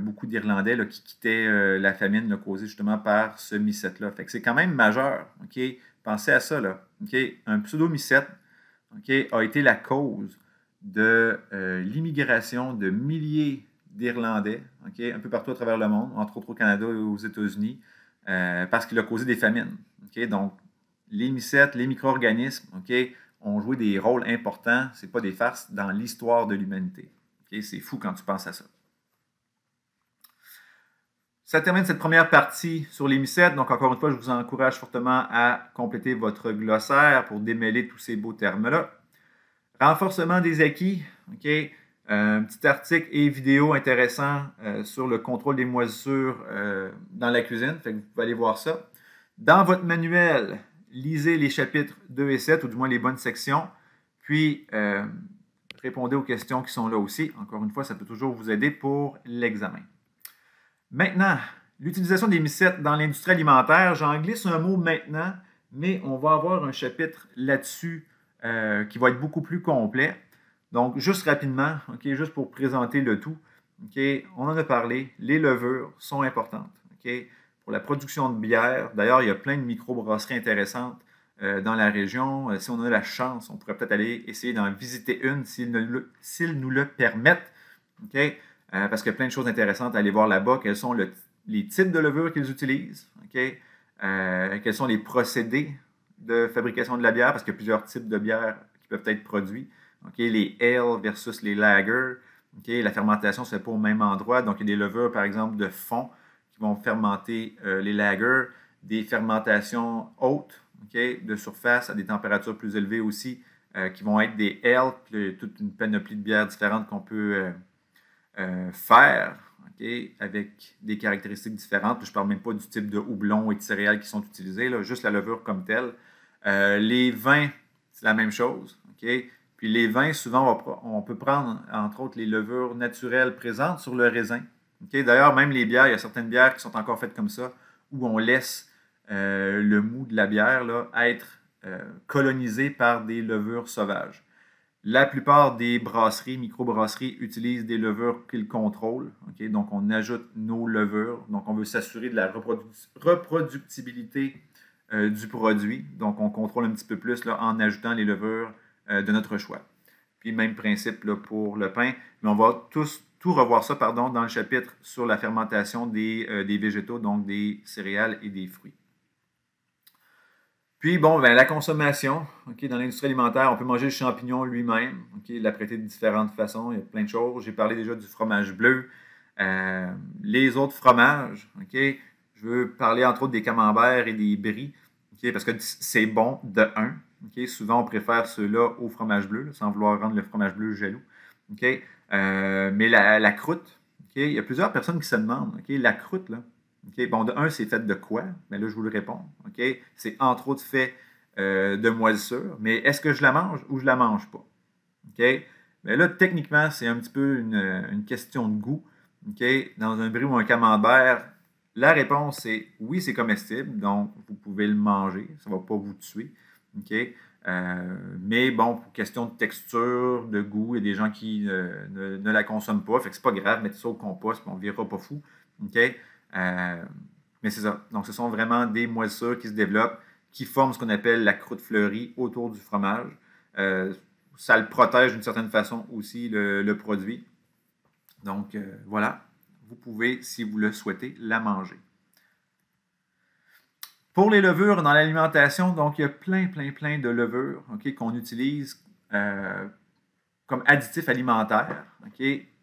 beaucoup d'Irlandais qui quittaient la famine causée justement par ce mycète-là. Fait que c'est quand même majeur. Pensez à ça. Là, un pseudo-mycète a été la cause de l'immigration de milliers d'Irlandais un peu partout à travers le monde, entre autres au Canada et aux États-Unis, parce qu'il a causé des famines. Donc, les mycètes, les micro-organismes ont joué des rôles importants, ce n'est pas des farces, dans l'histoire de l'humanité. C'est fou quand tu penses à ça. Ça termine cette première partie sur les mycètes. Donc, encore une fois, je vous encourage fortement à compléter votre glossaire pour démêler tous ces beaux termes-là. Renforcement des acquis. Un petit article et vidéo intéressant sur le contrôle des moisissures dans la cuisine. Fait que vous pouvez aller voir ça. Dans votre manuel, lisez les chapitres 2 et 7, ou du moins les bonnes sections. Puis, répondez aux questions qui sont là aussi. Encore une fois, ça peut toujours vous aider pour l'examen. Maintenant, l'utilisation des mycètes dans l'industrie alimentaire. J'en glisse un mot maintenant, mais on va avoir un chapitre là-dessus qui va être beaucoup plus complet. Donc, juste rapidement, juste pour présenter le tout, on en a parlé, les levures sont importantes pour la production de bière. D'ailleurs, il y a plein de microbrasseries intéressantes dans la région. Si on a la chance, on pourrait peut-être aller essayer d'en visiter une s'ils nous le permettent. Parce qu'il y a plein de choses intéressantes à aller voir là-bas. Quels sont les types de levures qu'ils utilisent? Quels sont les procédés de fabrication de la bière? Parce qu'il y a plusieurs types de bières qui peuvent être produits. Les ale versus les lagers. La fermentation ne se fait pas au même endroit. Donc, il y a des levures, par exemple, de fond qui vont fermenter les lagers. Des fermentations hautes de surface à des températures plus élevées aussi qui vont être des ale. Puis, il y a toute une panoplie de bières différentes qu'on peut faire avec des caractéristiques différentes. Puis je ne parle même pas du type de houblon et de céréales qui sont utilisés, là, juste la levure comme telle. Les vins, c'est la même chose. Puis les vins, souvent, on peut prendre, entre autres, les levures naturelles présentes sur le raisin. D'ailleurs, même les bières, il y a certaines bières qui sont encore faites comme ça, où on laisse le mou de la bière là, être colonisé par des levures sauvages. La plupart des brasseries, microbrasseries, utilisent des levures qu'ils contrôlent. Donc, on ajoute nos levures. Donc, on veut s'assurer de la reproductibilité du produit. Donc, on contrôle un petit peu plus là, en ajoutant les levures de notre choix. Puis, même principe là, pour le pain. Mais on va tout revoir ça dans le chapitre sur la fermentation des végétaux, donc des céréales et des fruits. Puis, la consommation, dans l'industrie alimentaire, on peut manger le champignon lui-même, l'apprêter de différentes façons, il y a plein de choses. J'ai parlé déjà du fromage bleu. Les autres fromages, je veux parler entre autres des camemberts et des brie, parce que c'est bon de un. Souvent, on préfère ceux-là au fromage bleu, là, sans vouloir rendre le fromage bleu jaloux. Mais la croûte, il y a plusieurs personnes qui se demandent, la croûte, là, de un, c'est fait de quoi? Mais là, je vous le réponds. C'est entre autres fait de moisissure. Mais est-ce que je la mange ou je ne la mange pas? Mais là, techniquement, c'est un petit peu une question de goût. Dans un brie ou un camembert, la réponse est oui, c'est comestible. Donc, vous pouvez le manger. Ça ne va pas vous tuer. Mais pour question de texture, de goût, il y a des gens qui ne la consomment pas. Fait que c'est pas grave, mettez ça au compost, on ne virera pas fou. Mais c'est ça. Donc, ce sont vraiment des moisissures qui se développent, qui forment ce qu'on appelle la croûte fleurie autour du fromage. Ça le protège d'une certaine façon aussi, le produit. Donc, voilà. Vous pouvez, si vous le souhaitez, la manger. Pour les levures dans l'alimentation, donc, il y a plein de levures qu'on utilise comme additifs alimentaires,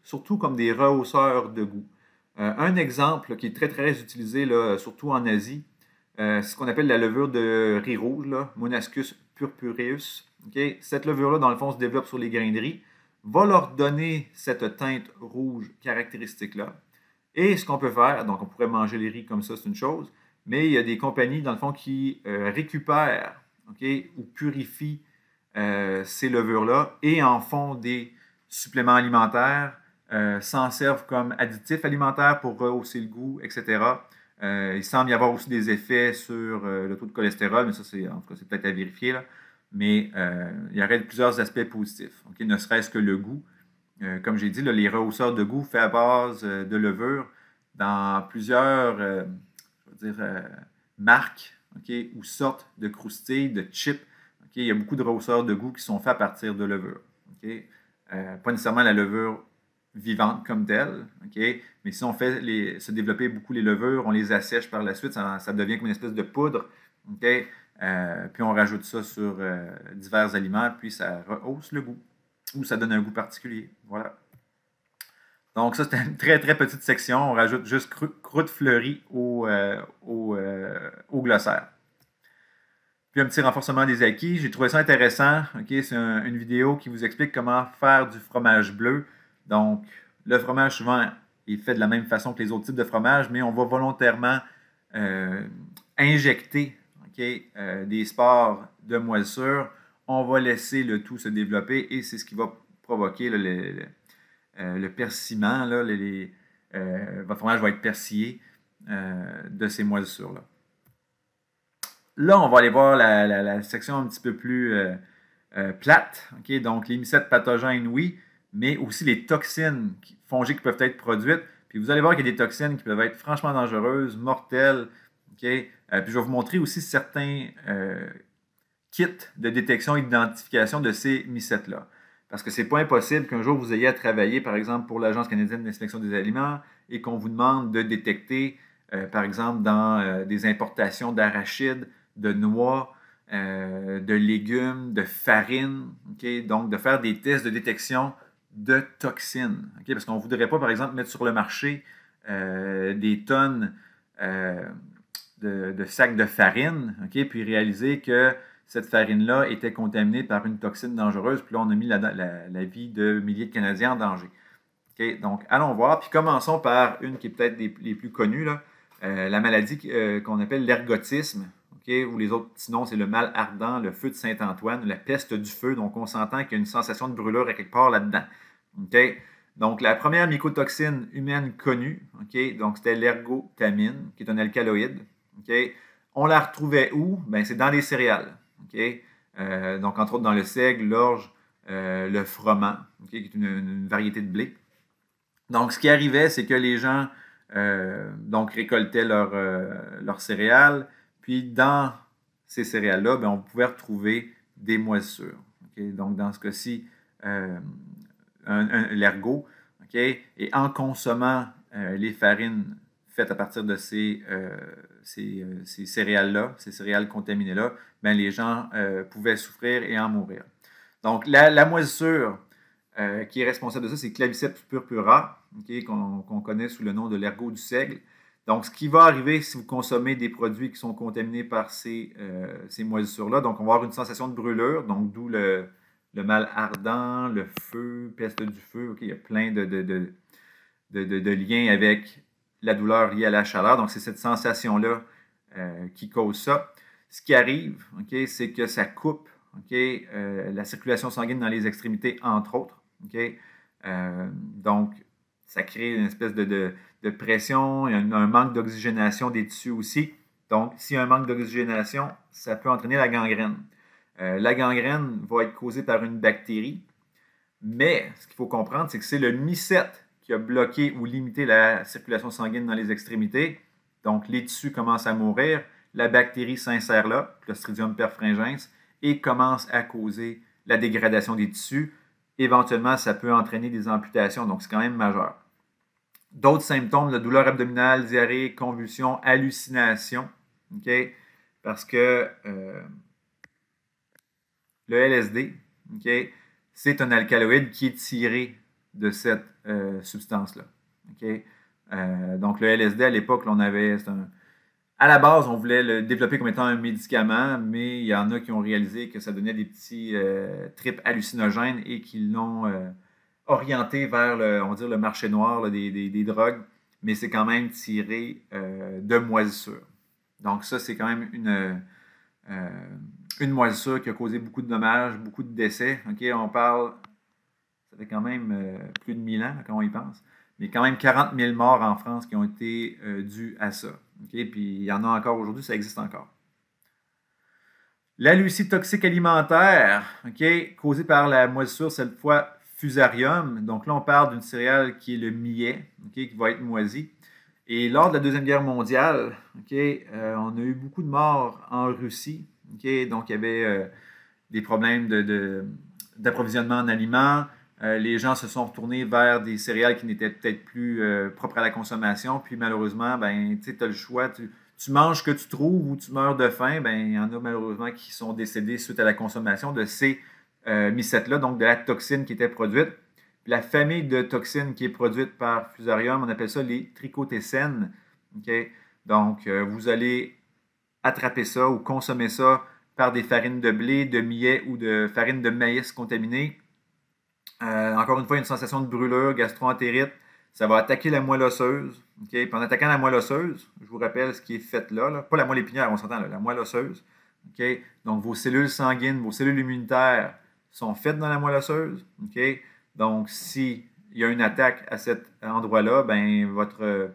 surtout comme des rehausseurs de goût. Un exemple qui est très utilisé, là, surtout en Asie, c'est ce qu'on appelle la levure de riz rouge, là, Monascus purpureus. Cette levure-là, dans le fond, se développe sur les grains de riz, va leur donner cette teinte rouge caractéristique-là. Et ce qu'on peut faire, donc on pourrait manger les riz comme ça, c'est une chose, mais il y a des compagnies, dans le fond, qui récupèrent ou purifient ces levures-là et en font des suppléments alimentaires, s'en servent comme additifs alimentaires pour rehausser le goût, etc. Il semble y avoir aussi des effets sur le taux de cholestérol, mais ça, c'est peut-être à vérifier. Là. Mais il y aurait plusieurs aspects positifs, ne serait-ce que le goût. Comme j'ai dit, là, les rehausseurs de goût faits à base de levure dans plusieurs marques ou sortes de croustilles, de chips Il y a beaucoup de rehausseurs de goût qui sont faits à partir de levure. Pas nécessairement la levure vivante comme telle, mais si on fait se développer beaucoup les levures, on les assèche par la suite, ça devient comme une espèce de poudre. Puis on rajoute ça sur divers aliments, puis ça rehausse le goût, ou ça donne un goût particulier. Voilà. Donc ça, c'est une très, très petite section. On rajoute juste croûte fleurie au glossaire. Puis un petit renforcement des acquis. J'ai trouvé ça intéressant. C'est une vidéo qui vous explique comment faire du fromage bleu. Donc, le fromage, souvent, est fait de la même façon que les autres types de fromage, mais on va volontairement injecter des spores de moisissure. On va laisser le tout se développer et c'est ce qui va provoquer le persillement. Votre fromage va être persillé de ces moisissures-là. Là, on va aller voir la section un petit peu plus plate. Donc, les mycètes pathogènes, oui, mais aussi les toxines fongiques qui peuvent être produites. Puis vous allez voir qu'il y a des toxines qui peuvent être franchement dangereuses, mortelles. Puis je vais vous montrer aussi certains kits de détection et d'identification de ces mycètes-là. Parce que ce n'est pas impossible qu'un jour vous ayez à travailler, par exemple, pour l'Agence canadienne d'inspection des aliments et qu'on vous demande de détecter, par exemple, dans des importations d'arachides, de noix, de légumes, de farine, donc de faire des tests de détection de toxines. Parce qu'on ne voudrait pas, par exemple, mettre sur le marché des tonnes de sacs de farine, puis réaliser que cette farine-là était contaminée par une toxine dangereuse, puis là, on a mis la vie de milliers de Canadiens en danger. Donc, allons voir, puis commençons par une qui est peut-être les plus connues, là, la maladie qu'on appelle l'ergotisme, ou les autres petits noms, c'est le mal ardent, le feu de Saint-Antoine, la peste du feu, donc on s'entend qu'il y a une sensation de brûlure à quelque part là-dedans. Donc, la première mycotoxine humaine connue, donc c'était l'ergotamine, qui est un alcaloïde. On la retrouvait où? C'est dans les céréales. Donc, entre autres, dans le seigle, l'orge, le froment, qui est une variété de blé. Donc, ce qui arrivait, c'est que les gens donc, récoltaient leurs céréales, puis dans ces céréales-là, on pouvait retrouver des moisissures. Donc, dans ce cas-ci, l'ergot. Et en consommant les farines faites à partir de ces céréales-là, ces céréales contaminées-là, les gens pouvaient souffrir et en mourir. Donc, la moisissure qui est responsable de ça, c'est Claviceps purpura, qu'on connaît sous le nom de l'ergot du seigle. Donc, ce qui va arriver si vous consommez des produits qui sont contaminés par ces moisissures-là, donc on va avoir une sensation de brûlure, donc d'où le mal ardent, le feu, peste du feu. Il y a plein de liens avec la douleur liée à la chaleur. Donc, c'est cette sensation-là qui cause ça. Ce qui arrive, c'est que ça coupe la circulation sanguine dans les extrémités, entre autres. Donc, ça crée une espèce de pression, il y a un manque d'oxygénation des tissus aussi. Donc, s'il y a un manque d'oxygénation, ça peut entraîner la gangrène. La gangrène va être causée par une bactérie, mais ce qu'il faut comprendre, c'est que c'est le mycète qui a bloqué ou limité la circulation sanguine dans les extrémités. Donc, les tissus commencent à mourir, la bactérie s'insère là, Clostridium perfringens, et commence à causer la dégradation des tissus. Éventuellement, ça peut entraîner des amputations, donc c'est quand même majeur. D'autres symptômes, la douleur abdominale, diarrhée, convulsions, hallucinations, parce que le LSD, c'est un alcaloïde qui est tiré de cette substance-là. Donc, le LSD, à l'époque, à la base, on voulait le développer comme étant un médicament, mais il y en a qui ont réalisé que ça donnait des petits trips hallucinogènes et qui l'ont orienté vers le marché noir des drogues, mais c'est quand même tiré de moisissure. Donc, ça, c'est quand même une moisissure qui a causé beaucoup de dommages, beaucoup de décès. On parle, ça fait quand même plus de 1000 ans quand on y pense, mais quand même 40 000 morts en France qui ont été dues à ça. Puis il y en a encore aujourd'hui, ça existe encore. La leucie toxique alimentaire, causée par la moisissure, cette fois Fusarium. Donc là, on parle d'une céréale qui est le millet, qui va être moisi. Et lors de la Deuxième Guerre mondiale, on a eu beaucoup de morts en Russie. Donc il y avait des problèmes d'approvisionnement en aliments. Les gens se sont retournés vers des céréales qui n'étaient peut-être plus propres à la consommation. Puis malheureusement, ben, tu as le choix. Tu manges ce que tu trouves ou tu meurs de faim. Ben, il y en a malheureusement qui sont décédés suite à la consommation de ces mycètes-là, donc de la toxine qui était produite. Puis la famille de toxines qui est produite par Fusarium, on appelle ça les trichothécènes. Okay? Donc, vous allez attraper ça ou consommer ça par des farines de blé, de millet ou de farine de maïs contaminée. Encore une fois, une sensation de brûlure, gastro-entérite. Ça va attaquer la moelle osseuse. Okay? Puis en attaquant la moelle osseuse, je vous rappelle ce qui est fait là. Pas la moelle épinière, on s'entend, la moelle osseuse. Okay? Donc, vos cellules sanguines, vos cellules immunitaires sont faites dans la moelle osseuse. Okay? Donc, s'il y a une attaque à cet endroit-là, ben, votre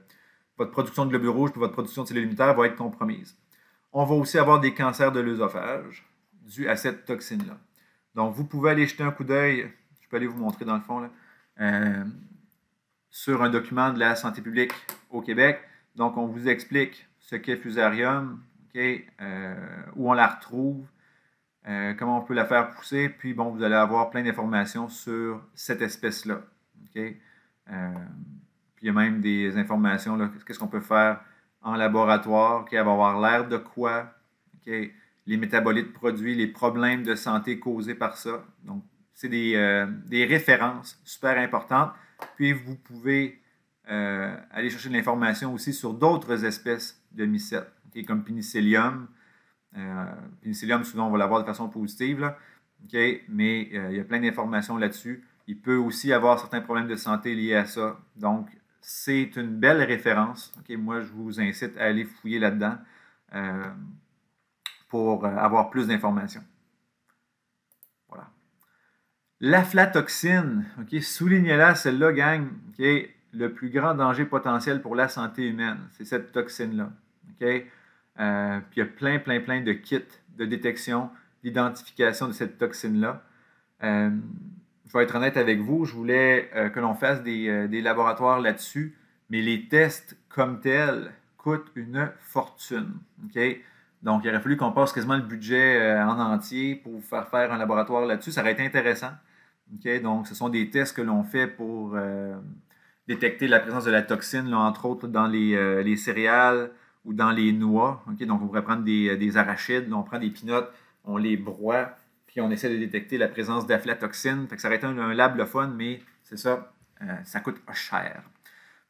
production de globules rouges et votre production de cellules immunitaires va être compromise. On va aussi avoir des cancers de l'œsophage dus à cette toxine-là. Donc, vous pouvez aller jeter un coup d'œil, je peux aller vous montrer dans le fond, là, sur un document de la santé publique au Québec. Donc, on vous explique ce qu'est Fusarium, okay, où on la retrouve, comment on peut la faire pousser, puis bon, vous allez avoir plein d'informations sur cette espèce-là. Okay? Puis il y a même des informations, qu'est-ce qu'on peut faire en laboratoire, okay? Elle va avoir l'air de quoi, okay? Les métabolites produits, les problèmes de santé causés par ça. Donc, c'est des références super importantes. Puis, vous pouvez aller chercher de l'information aussi sur d'autres espèces de mycètes, okay? Comme Penicillium. Penicillium, souvent, on va l'avoir de façon positive, là. Okay? Mais il y a plein d'informations là-dessus. Il peut aussi y avoir certains problèmes de santé liés à ça. Donc, c'est une belle référence. Okay? Moi, je vous incite à aller fouiller là-dedans pour avoir plus d'informations. Voilà. L'aflatoxine, okay? Soulignez-la, celle-là, gang, okay? Le plus grand danger potentiel pour la santé humaine, c'est cette toxine-là. Okay? Puis il y a plein de kits de détection, d'identification de cette toxine-là. Je vais être honnête avec vous, je voulais que l'on fasse des laboratoires là-dessus, mais les tests comme tels coûtent une fortune. Okay? Donc, il aurait fallu qu'on passe quasiment le budget en entier pour faire un laboratoire là-dessus. Ça aurait été intéressant. Okay? Donc, ce sont des tests que l'on fait pour détecter la présence de la toxine, là, entre autres dans les céréales ou dans les noix. Okay? Donc, on pourrait prendre des arachides, là, on prend des peanuts, on les broie, puis on essaie de détecter la présence d'aflatoxine. Ça aurait été un lab le fun, mais c'est ça, ça coûte cher.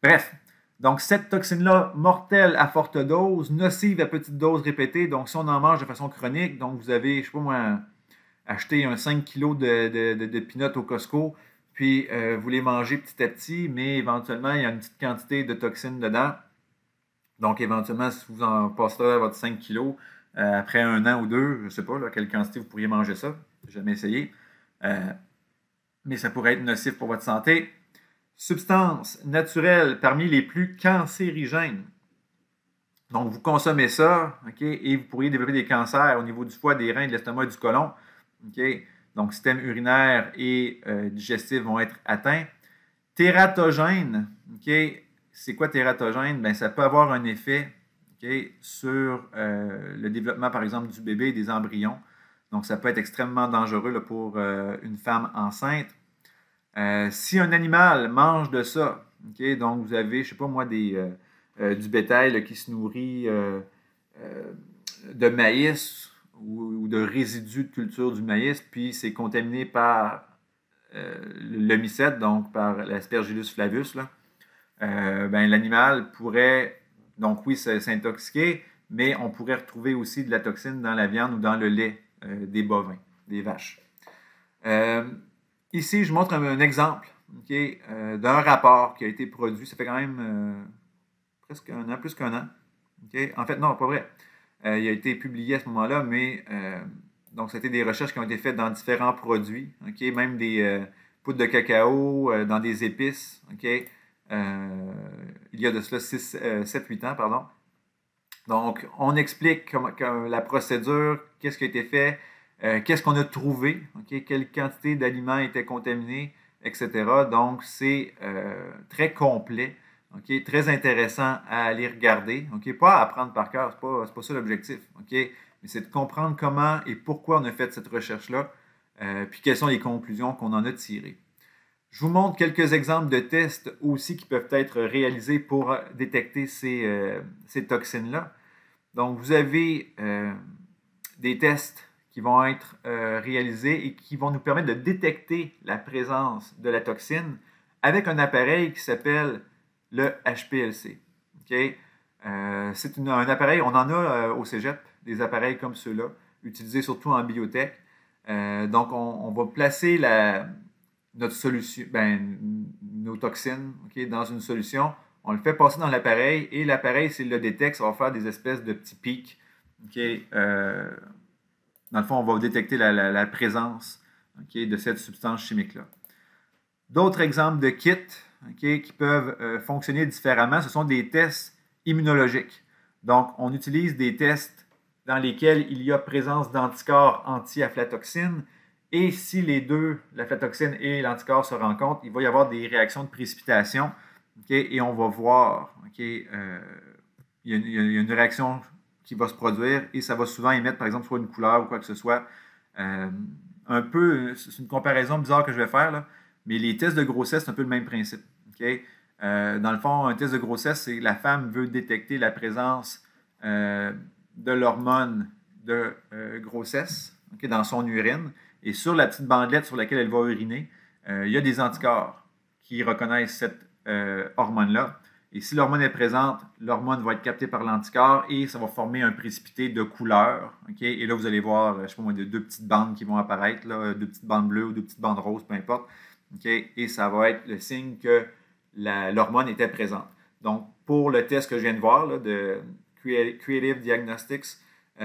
Bref, donc cette toxine-là, mortelle à forte dose, nocive à petite dose répétée. Donc, si on en mange de façon chronique, donc vous avez, je ne sais pas moi, acheté un 5 kg de peanuts au Costco, puis vous les mangez petit à petit, mais éventuellement, il y a une petite quantité de toxines dedans. Donc, éventuellement, si vous en passerez votre 5 kg, après un an ou deux, je ne sais pas là, quelle quantité vous pourriez manger ça. Je n'ai jamais essayé. Mais ça pourrait être nocif pour votre santé. Substances naturelles parmi les plus cancérigènes. Donc, vous consommez ça, okay, et vous pourriez développer des cancers au niveau du foie, des reins, de l'estomac et du côlon. Okay? Donc, système urinaire et digestif vont être atteints. Tératogène, okay? C'est quoi tératogène? Ben, ça peut avoir un effet, okay, sur le développement, par exemple, du bébé et des embryons. Donc, ça peut être extrêmement dangereux là, pour une femme enceinte. Si un animal mange de ça, okay, donc vous avez, je ne sais pas moi, du bétail là, qui se nourrit de maïs ou de résidus de culture du maïs, puis c'est contaminé par le mycète, donc par l'Aspergillus flavus, là, ben, l'animal pourrait, donc oui, s'intoxiquer, mais on pourrait retrouver aussi de la toxine dans la viande ou dans le lait des bovins, des vaches. Ici, je montre un exemple, okay, d'un rapport qui a été produit. Ça fait quand même presque un an, plus qu'un an. Okay? En fait, non, pas vrai. Il a été publié à ce moment-là, mais donc, c'était des recherches qui ont été faites dans différents produits, okay? Même des poudres de cacao, dans des épices. Okay? Il y a de cela 7-8 ans, pardon. Donc, on explique la procédure, qu'est-ce qui a été fait, qu'est-ce qu'on a trouvé, okay? Quelle quantité d'aliments étaient contaminés, etc. Donc, c'est très complet, très intéressant à aller regarder. Pas à apprendre par cœur, c'est pas ça l'objectif. mais c'est de comprendre comment et pourquoi on a fait cette recherche-là, puis quelles sont les conclusions qu'on en a tirées. Je vous montre quelques exemples de tests aussi qui peuvent être réalisés pour détecter ces toxines-là. Donc, vous avez des tests qui vont être réalisés et qui vont nous permettre de détecter la présence de la toxine avec un appareil qui s'appelle le HPLC. Okay? C'est un appareil, on en a au cégep, des appareils comme ceux-là, utilisés surtout en biotech. Donc, on va placer notre solution, nos toxines dans une solution. On le fait passer dans l'appareil et l'appareil, s'il le détecte, ça va faire des espèces de petits pics. Dans le fond, on va détecter la présence de cette substance chimique-là. D'autres exemples de kits qui peuvent fonctionner différemment, ce sont des tests immunologiques. Donc, on utilise des tests dans lesquels il y a présence d'anticorps anti-aflatoxine. Et si les deux, l'aflatoxine et l'anticorps, se rencontrent, il va y avoir des réactions de précipitation. Et on va voir, il y a une réaction qui va se produire et ça va souvent émettre, par exemple, soit une couleur ou quoi que ce soit. Un peu, c'est une comparaison bizarre que je vais faire, là, mais les tests de grossesse, c'est un peu le même principe. Dans le fond, un test de grossesse, c'est que la femme veut détecter la présence de l'hormone de grossesse dans son urine. Et sur la petite bandelette sur laquelle elle va uriner, il y a des anticorps qui reconnaissent cette hormone-là. Et si l'hormone est présente, l'hormone va être captée par l'anticorps et ça va former un précipité de couleur. Et là, vous allez voir, je sais pas moi, deux petites bandes qui vont apparaître, là, deux petites bandes bleues ou deux petites bandes roses, peu importe. Et ça va être le signe que l'hormone était présente. Donc, pour le test que je viens de voir, là, de Creative Diagnostics,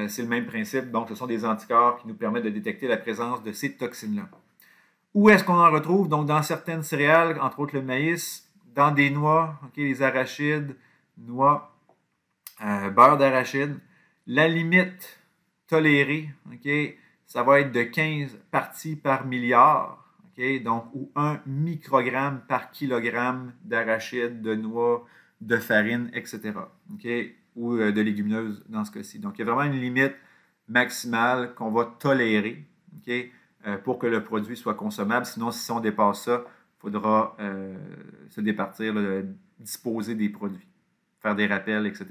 c'est le même principe. Donc, ce sont des anticorps qui nous permettent de détecter la présence de ces toxines-là. Où est-ce qu'on en retrouve? Donc, dans certaines céréales, entre autres le maïs, dans des noix, les arachides, noix, beurre d'arachide. La limite tolérée, ça va être de 15 parties par milliard. Donc, ou 1 microgramme par kilogramme d'arachide, de noix, de farine, etc. Ou de légumineuses dans ce cas-ci. Donc, il y a vraiment une limite maximale qu'on va tolérer pour que le produit soit consommable. Sinon, si on dépasse ça, il faudra se départir, disposer des produits, faire des rappels, etc.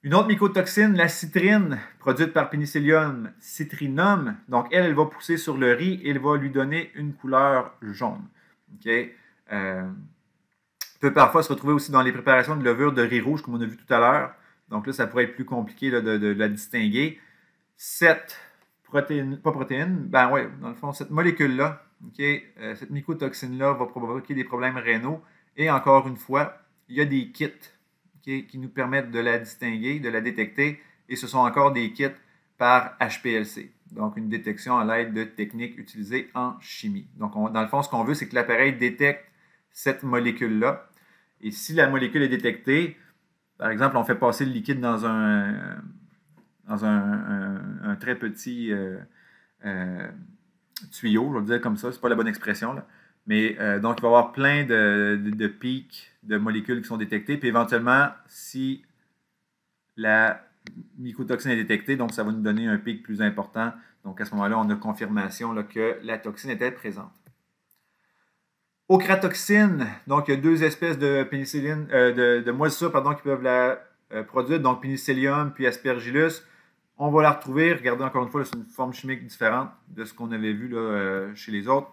Une autre mycotoxine, la citrine, produite par Penicillium citrinum. Donc, elle va pousser sur le riz et elle va lui donner une couleur jaune. Peut parfois se retrouver aussi dans les préparations de levure de riz rouge, comme on a vu tout à l'heure. Donc là, ça pourrait être plus compliqué de la distinguer. Cette dans le fond, cette molécule-là, cette mycotoxine-là va provoquer des problèmes rénaux. Et encore une fois, il y a des kits qui nous permettent de la distinguer, de la détecter. Et ce sont encore des kits par HPLC. Donc, une détection à l'aide de techniques utilisées en chimie. Donc, dans le fond, ce qu'on veut, c'est que l'appareil détecte cette molécule-là. Et si la molécule est détectée, par exemple, on fait passer le liquide dans un très petit tuyau, je vais le dire comme ça, c'est pas la bonne expression, là. Mais donc, il va y avoir plein de pics de molécules qui sont détectées. Puis éventuellement, si la mycotoxine est détectée, donc ça va nous donner un pic plus important. Donc à ce moment-là, on a confirmation là, que la toxine était présente. Ochratoxine, donc il y a deux espèces de pénicilline, de moisissures qui peuvent la produire, donc Penicillium puis Aspergillus. On va la retrouver, regardez encore une fois, c'est une forme chimique différente de ce qu'on avait vu là, chez les autres.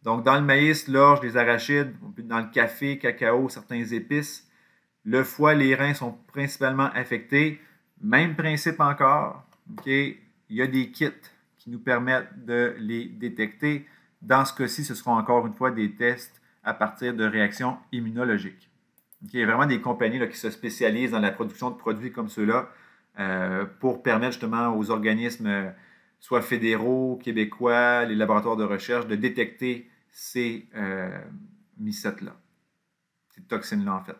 Donc dans le maïs, l'orge, les arachides, dans le café, cacao, certains épices. Le foie, les reins sont principalement affectés. Même principe encore. Il y a des kits qui nous permettent de les détecter. Dans ce cas-ci, ce seront encore une fois des tests à partir de réactions immunologiques. Il y a vraiment des compagnies là, qui se spécialisent dans la production de produits comme ceux-là pour permettre justement aux organismes, soit fédéraux, québécois, les laboratoires de recherche, de détecter ces mycètes-là, ces toxines-là en fait.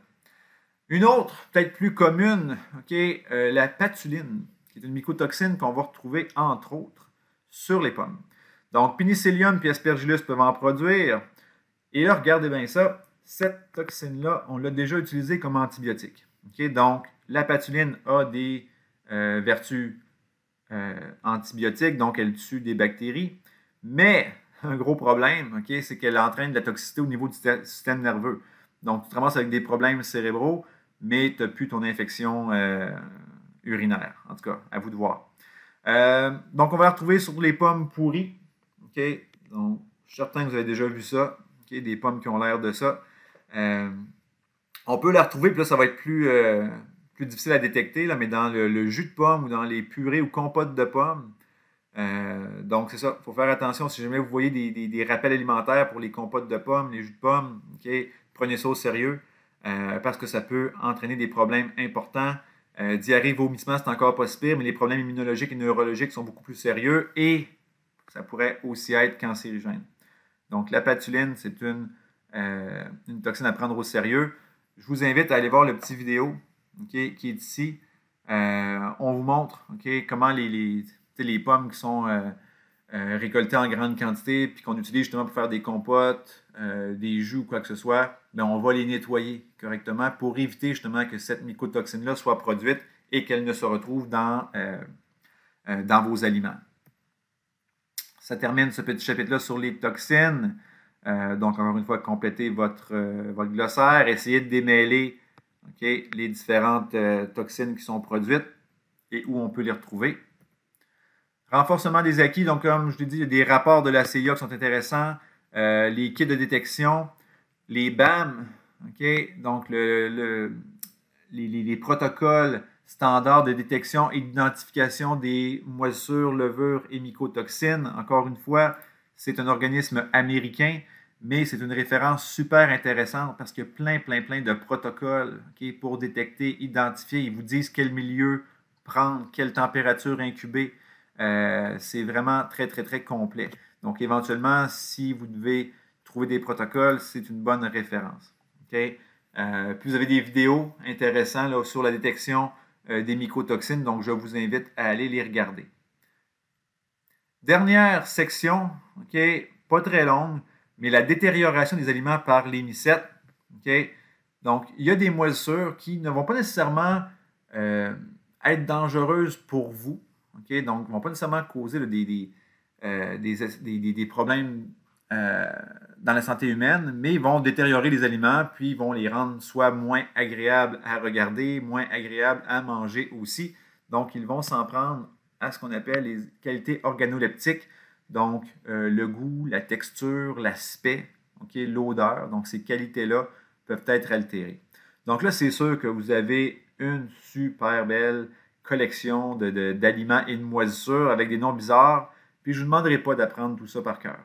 Une autre, peut-être plus commune, la patuline, qui est une mycotoxine qu'on va retrouver entre autres sur les pommes. Donc, Penicillium et Aspergillus peuvent en produire. Et là, regardez bien ça, cette toxine-là, on l'a déjà utilisée comme antibiotique. Donc, la patuline a des vertus antibiotique, donc elle tue des bactéries. Mais un gros problème, okay, c'est qu'elle entraîne de la toxicité au niveau du système nerveux. Donc, tu te ramasses avec des problèmes cérébraux, mais tu n'as plus ton infection urinaire. En tout cas, à vous de voir. Donc, on va la retrouver sur les pommes pourries. Okay? Donc, je suis certain que vous avez déjà vu ça. Okay? Des pommes qui ont l'air de ça. On peut la retrouver, puis là, ça va être plus difficile à détecter, là, mais dans le jus de pomme ou dans les purées ou compotes de pommes. Donc, c'est ça. Il faut faire attention. Si jamais vous voyez des rappels alimentaires pour les compotes de pommes, les jus de pommes, okay, prenez ça au sérieux parce que ça peut entraîner des problèmes importants. Diarrhée, vomissement, c'est encore pas si pire, mais les problèmes immunologiques et neurologiques sont beaucoup plus sérieux et ça pourrait aussi être cancérigène. Donc, la patuline, c'est une toxine à prendre au sérieux. Je vous invite à aller voir le petit vidéo okay, qui est ici. On vous montre okay, comment les pommes qui sont récoltées en grande quantité puis qu'on utilise justement pour faire des compotes, des jus ou quoi que ce soit, bien, on va les nettoyer correctement pour éviter justement que cette mycotoxine-là soit produite et qu'elle ne se retrouve dans vos aliments. Ça termine ce petit chapitre-là sur les toxines. Donc, encore une fois, complétez votre glossaire. Essayez de démêler okay, les différentes toxines qui sont produites et où on peut les retrouver. Renforcement des acquis. Donc, comme je l'ai dit, il y a des rapports de la CIA qui sont intéressants. Les kits de détection, les BAM, okay, donc les protocoles standards de détection et d'identification des moisissures, levures et mycotoxines. Encore une fois, c'est un organisme américain, mais c'est une référence super intéressante parce qu'il y a plein de protocoles okay, pour détecter, identifier. Ils vous disent quel milieu prendre, quelle température incuber. C'est vraiment très complet. Donc, éventuellement, si vous devez trouver des protocoles, c'est une bonne référence. Okay? Puis, vous avez des vidéos intéressantes là, sur la détection des mycotoxines, donc je vous invite à aller les regarder. Dernière section, okay, pas très longue, mais la détérioration des aliments par les mycètes. Okay? Donc, il y a des moisissures qui ne vont pas nécessairement être dangereuses pour vous. Okay? Donc, ils ne vont pas nécessairement causer des problèmes dans la santé humaine, mais ils vont détériorer les aliments, puis ils vont les rendre soit moins agréables à regarder, moins agréables à manger aussi. Donc, ils vont s'en prendre à ce qu'on appelle les qualités organoleptiques, donc le goût, la texture, l'aspect, okay, l'odeur. Donc, ces qualités-là peuvent être altérées. Donc là, c'est sûr que vous avez une super belle collection d'aliments et de moisissures avec des noms bizarres, puis je ne vous demanderai pas d'apprendre tout ça par cœur.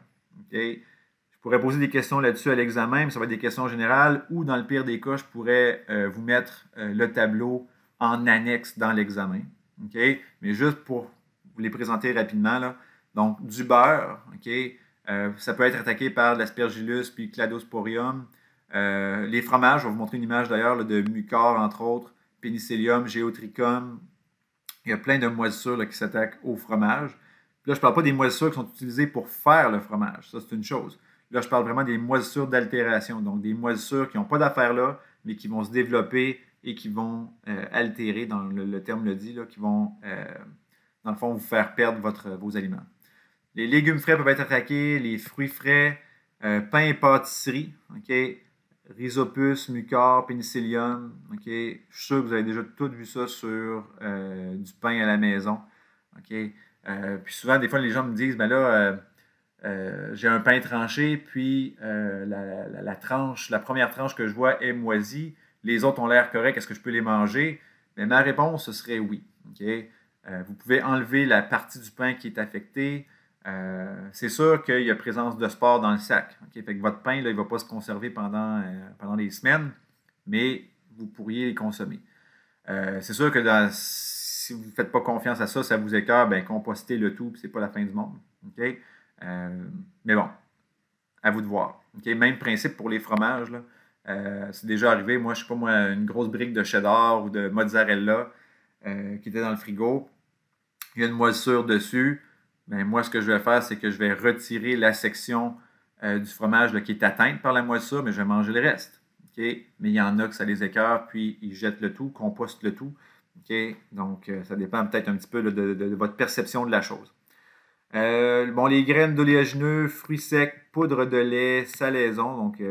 Okay? Je pourrais poser des questions là-dessus à l'examen, mais ça va être des questions générales, ou dans le pire des cas, je pourrais vous mettre le tableau en annexe dans l'examen. Okay? Mais juste pour vous les présenter rapidement, là. Donc, du beurre, okay? Ça peut être attaqué par l'aspergillus puis cladosporium. Les fromages, je vais vous montrer une image d'ailleurs de mucor, entre autres, pénicillium, géotrichum. Il y a plein de moisissures là, qui s'attaquent au fromage. Puis là, je ne parle pas des moisissures qui sont utilisées pour faire le fromage. Ça, c'est une chose. Là, je parle vraiment des moisissures d'altération. Donc, des moisissures qui n'ont pas d'affaire là, mais qui vont se développer et qui vont altérer, dans le terme le dit, là, qui vont, dans le fond, vous faire perdre vos aliments. Les légumes frais peuvent être attaqués, les fruits frais, pain et pâtisserie, okay? Rhizopus, mucor, pénicillium. Okay? Je suis sûr que vous avez déjà tout vu ça sur du pain à la maison. Okay? Puis souvent, des fois, les gens me disent, ben là, j'ai un pain tranché, puis la première tranche que je vois est moisie. Les autres ont l'air corrects, est-ce que je peux les manger? Mais ma réponse, ce serait oui. Okay? Vous pouvez enlever la partie du pain qui est affectée. C'est sûr qu'il y a présence de sport dans le sac. Okay? Fait que votre pain, là, il ne va pas se conserver pendant des semaines, mais vous pourriez les consommer. C'est sûr que si vous ne faites pas confiance à ça, ça vous écœure, ben compostez le tout, puis c'est pas la fin du monde. Okay? Mais bon, à vous de voir. Okay? Même principe pour les fromages. Là. C'est déjà arrivé, moi, je ne sais pas moi, une grosse brique de cheddar ou de mozzarella qui était dans le frigo. Il y a une moisissure dessus. Ben, moi, ce que je vais faire, c'est que je vais retirer la section du fromage là, qui est atteinte par la moisissure, mais je vais manger le reste. Okay? Mais il y en a que ça les écœure, puis ils jettent le tout, compostent le tout. Okay? Donc, ça dépend peut-être un petit peu là, de votre perception de la chose. Bon, les graines d'oléagineux, fruits secs, poudre de lait, salaison, donc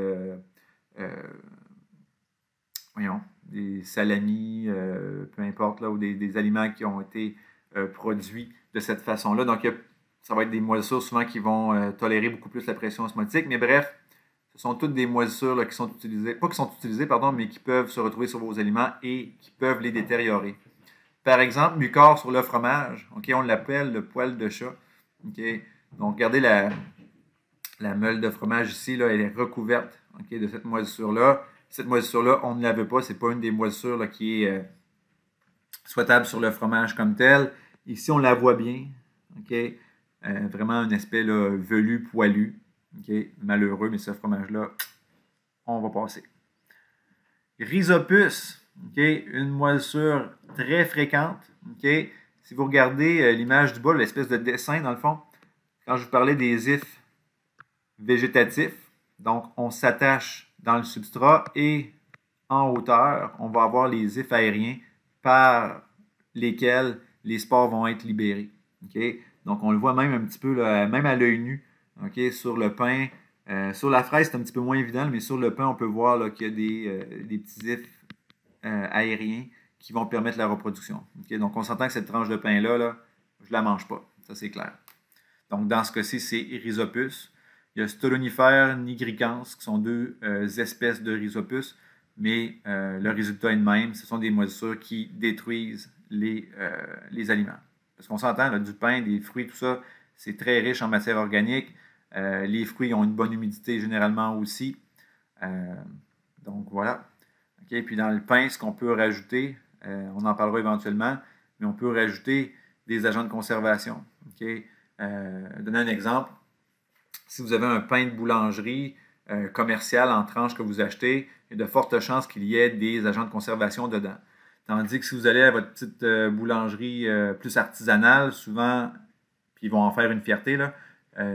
voyons, des salamis, peu importe, là, ou des aliments qui ont été produits de cette façon-là. Donc, ça va être des moisissures souvent qui vont tolérer beaucoup plus la pression osmotique. Mais bref, ce sont toutes des moisissures là, qui sont utilisées, pas qui sont utilisées, pardon, mais qui peuvent se retrouver sur vos aliments et qui peuvent les détériorer. Par exemple, mucor sur le fromage, okay, on l'appelle le poil de chat. Okay? Donc, regardez la meule de fromage ici, là, elle est recouverte okay, de cette moisissure-là. Cette moisissure-là, on ne la veut pas. Ce n'est pas une des moisissures là, qui est souhaitable sur le fromage comme tel. Ici, on la voit bien. Okay? Vraiment un aspect là, velu, poilu. Okay? Malheureux, mais ce fromage-là, on va passer. Rhizopus, okay? Une moisissure très fréquente. Okay? Si vous regardez l'image du bas, l'espèce de dessin, dans le fond, quand je vous parlais des ifs végétatifs, donc on s'attache dans le substrat et en hauteur, on va avoir les ifs aériens par lesquels les spores vont être libérés. Okay? Donc on le voit même un petit peu, là, même à l'œil nu, okay? Sur le pain. Sur la fraise, c'est un petit peu moins évident, mais sur le pain, on peut voir qu'il y a des petits ifs aériens qui vont permettre la reproduction. Okay? Donc on s'entend que cette tranche de pain-là, là, je ne la mange pas. Ça, c'est clair. Donc dans ce cas-ci, c'est Rhizopus. Il y a Stolonifera nigricans, qui sont deux espèces de Rhizopus, mais le résultat est le même. Ce sont des moisissures qui détruisent les aliments. Parce qu'on s'entend, là, du pain, des fruits, tout ça, c'est très riche en matière organique. Les fruits ont une bonne humidité généralement aussi. Donc voilà. Okay? Puis dans le pain, ce qu'on peut rajouter, on en parlera éventuellement, mais on peut rajouter des agents de conservation. Okay? Donner un exemple. Si vous avez un pain de boulangerie commercial en tranche que vous achetez, il y a de fortes chances qu'il y ait des agents de conservation dedans. Tandis que si vous allez à votre petite boulangerie plus artisanale, souvent, puis ils vont en faire une fierté, là,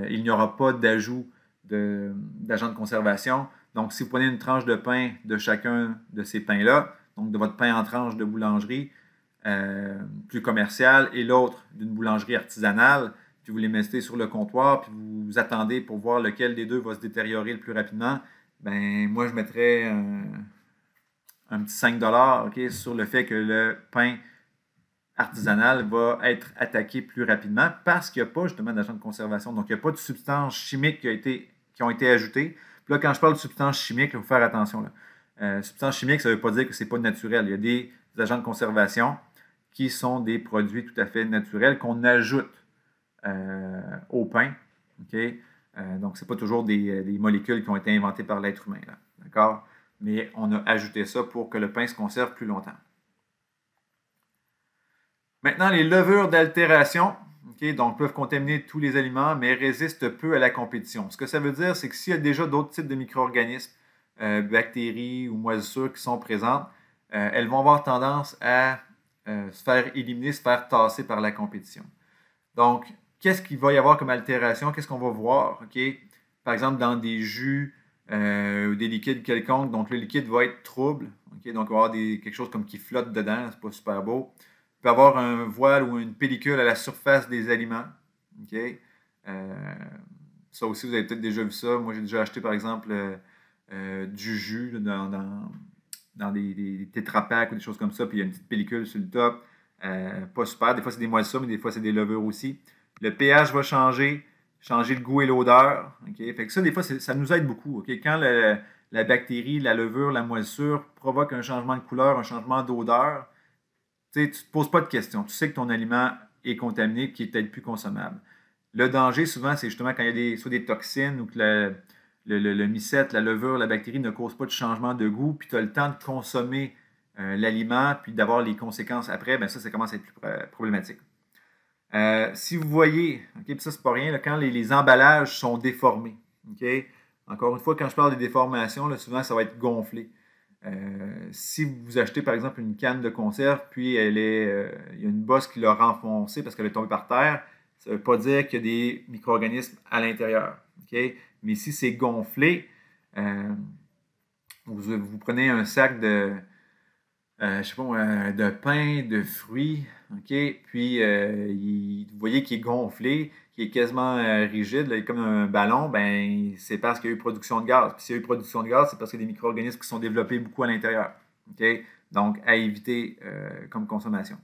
il n'y aura pas d'ajout d'agents de conservation. Donc, si vous prenez une tranche de pain de chacun de ces pains-là, donc de votre pain en tranche de boulangerie plus commerciale et l'autre d'une boulangerie artisanale, puis vous les mettez sur le comptoir, puis vous attendez pour voir lequel des deux va se détériorer le plus rapidement, ben moi, je mettrais un petit 5 okay, sur le fait que le pain artisanal va être attaqué plus rapidement parce qu'il n'y a pas justement d'agent de conservation. Donc, il n'y a pas de substances chimiques qui ont été ajoutées. Puis là, quand je parle de substances chimiques, il faut faire attention. Substances chimiques, ça ne veut pas dire que ce n'est pas naturel. Il y a des agents de conservation qui sont des produits tout à fait naturels qu'on ajoute au pain. Okay? Donc, ce n'est pas toujours des molécules qui ont été inventées par l'être humain. D'accord? Mais on a ajouté ça pour que le pain se conserve plus longtemps. Maintenant, les levures d'altération, okay, donc peuvent contaminer tous les aliments, mais résistent peu à la compétition. Ce que ça veut dire, c'est que s'il y a déjà d'autres types de micro-organismes, bactéries ou moisissures qui sont présentes, elles vont avoir tendance à se faire éliminer, se faire tasser par la compétition. Donc, qu'est-ce qu'il va y avoir comme altération? Qu'est-ce qu'on va voir? Okay? Par exemple, dans des jus ou des liquides quelconques, donc le liquide va être trouble. Okay? Donc, il va y avoir quelque chose comme qui flotte dedans, c'est pas super beau. Il peut y avoir un voile ou une pellicule à la surface des aliments. Okay? Ça aussi, vous avez peut-être déjà vu ça. Moi, j'ai déjà acheté, par exemple, du jus là, dans des tétrapacks ou des choses comme ça, puis il y a une petite pellicule sur le top. Pas super. Des fois, c'est des moisissures, mais des fois, c'est des levures aussi. Le pH va changer le goût et l'odeur. Okay? Fait que ça, des fois, ça nous aide beaucoup. Okay? Quand la bactérie, la levure, la moisissure provoque un changement de couleur, un changement d'odeur, tu ne te poses pas de questions. Tu sais que ton aliment est contaminé et qu'il n'est peut-être plus consommable. Le danger, souvent, c'est justement quand il y a soit des toxines ou que le mycète, la levure, la bactérie ne cause pas de changement de goût, puis tu as le temps de consommer l'aliment, puis d'avoir les conséquences après, bien ça commence à être plus problématique. Si vous voyez, okay, puis ça, c'est pas rien, là, quand les emballages sont déformés, okay? Encore une fois, quand je parle des déformations, là, souvent, ça va être gonflé. Si vous achetez, par exemple, une canne de conserve, puis il y a une bosse qui l'a renfoncée parce qu'elle est tombée par terre, ça ne veut pas dire qu'il y a des micro-organismes à l'intérieur. Okay? Mais si c'est gonflé, vous prenez un sac de je sais pas moi, de pain, de fruits, OK? Puis, vous voyez qu'il est gonflé, qu'il est quasiment rigide, là, comme un ballon, ben c'est parce qu'il y a eu production de gaz. Puis s'il y a eu production de gaz, c'est parce qu'il y a des micro-organismes qui sont développés beaucoup à l'intérieur. OK? Donc, à éviter comme consommation.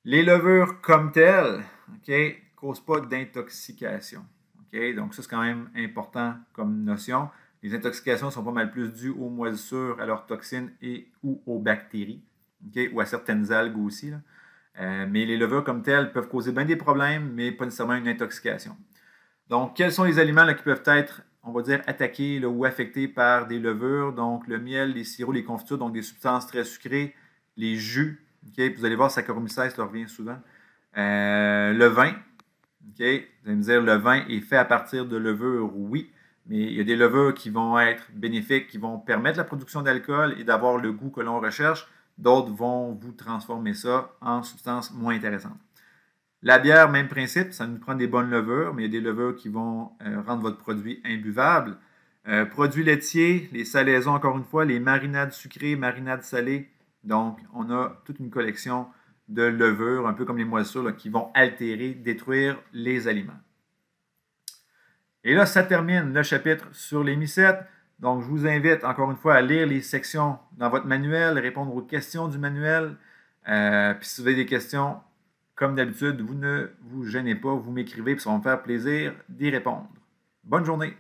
Les levures comme telles, OK, ne causent pas d'intoxication. OK? Donc, ça, c'est quand même important comme notion. Les intoxications sont pas mal plus dues aux moisissures, à leurs toxines et ou aux bactéries, OK? Ou à certaines algues aussi, là. Mais les levures comme telles peuvent causer bien des problèmes, mais pas nécessairement une intoxication. Donc, quels sont les aliments là, qui peuvent être, on va dire, attaqués là, ou affectés par des levures? Donc, le miel, les sirops, les confitures, donc des substances très sucrées, les jus. Okay? Vous allez voir, Saccharomyces ça revient souvent. Le vin. Okay? Vous allez me dire, le vin est fait à partir de levures, oui. Mais il y a des levures qui vont être bénéfiques, qui vont permettre la production d'alcool et d'avoir le goût que l'on recherche. D'autres vont vous transformer ça en substances moins intéressantes. La bière, même principe, ça nous prend des bonnes levures, mais il y a des levures qui vont rendre votre produit imbuvable. Produits laitiers, les salaisons, encore une fois, les marinades sucrées, marinades salées. Donc, on a toute une collection de levures, un peu comme les moisissures, là, qui vont altérer, détruire les aliments. Et là, ça termine le chapitre sur les mycètes. Donc, je vous invite encore une fois à lire les sections dans votre manuel, répondre aux questions du manuel. Puis si vous avez des questions, comme d'habitude, vous ne vous gênez pas, vous m'écrivez, puis ça va me faire plaisir d'y répondre. Bonne journée!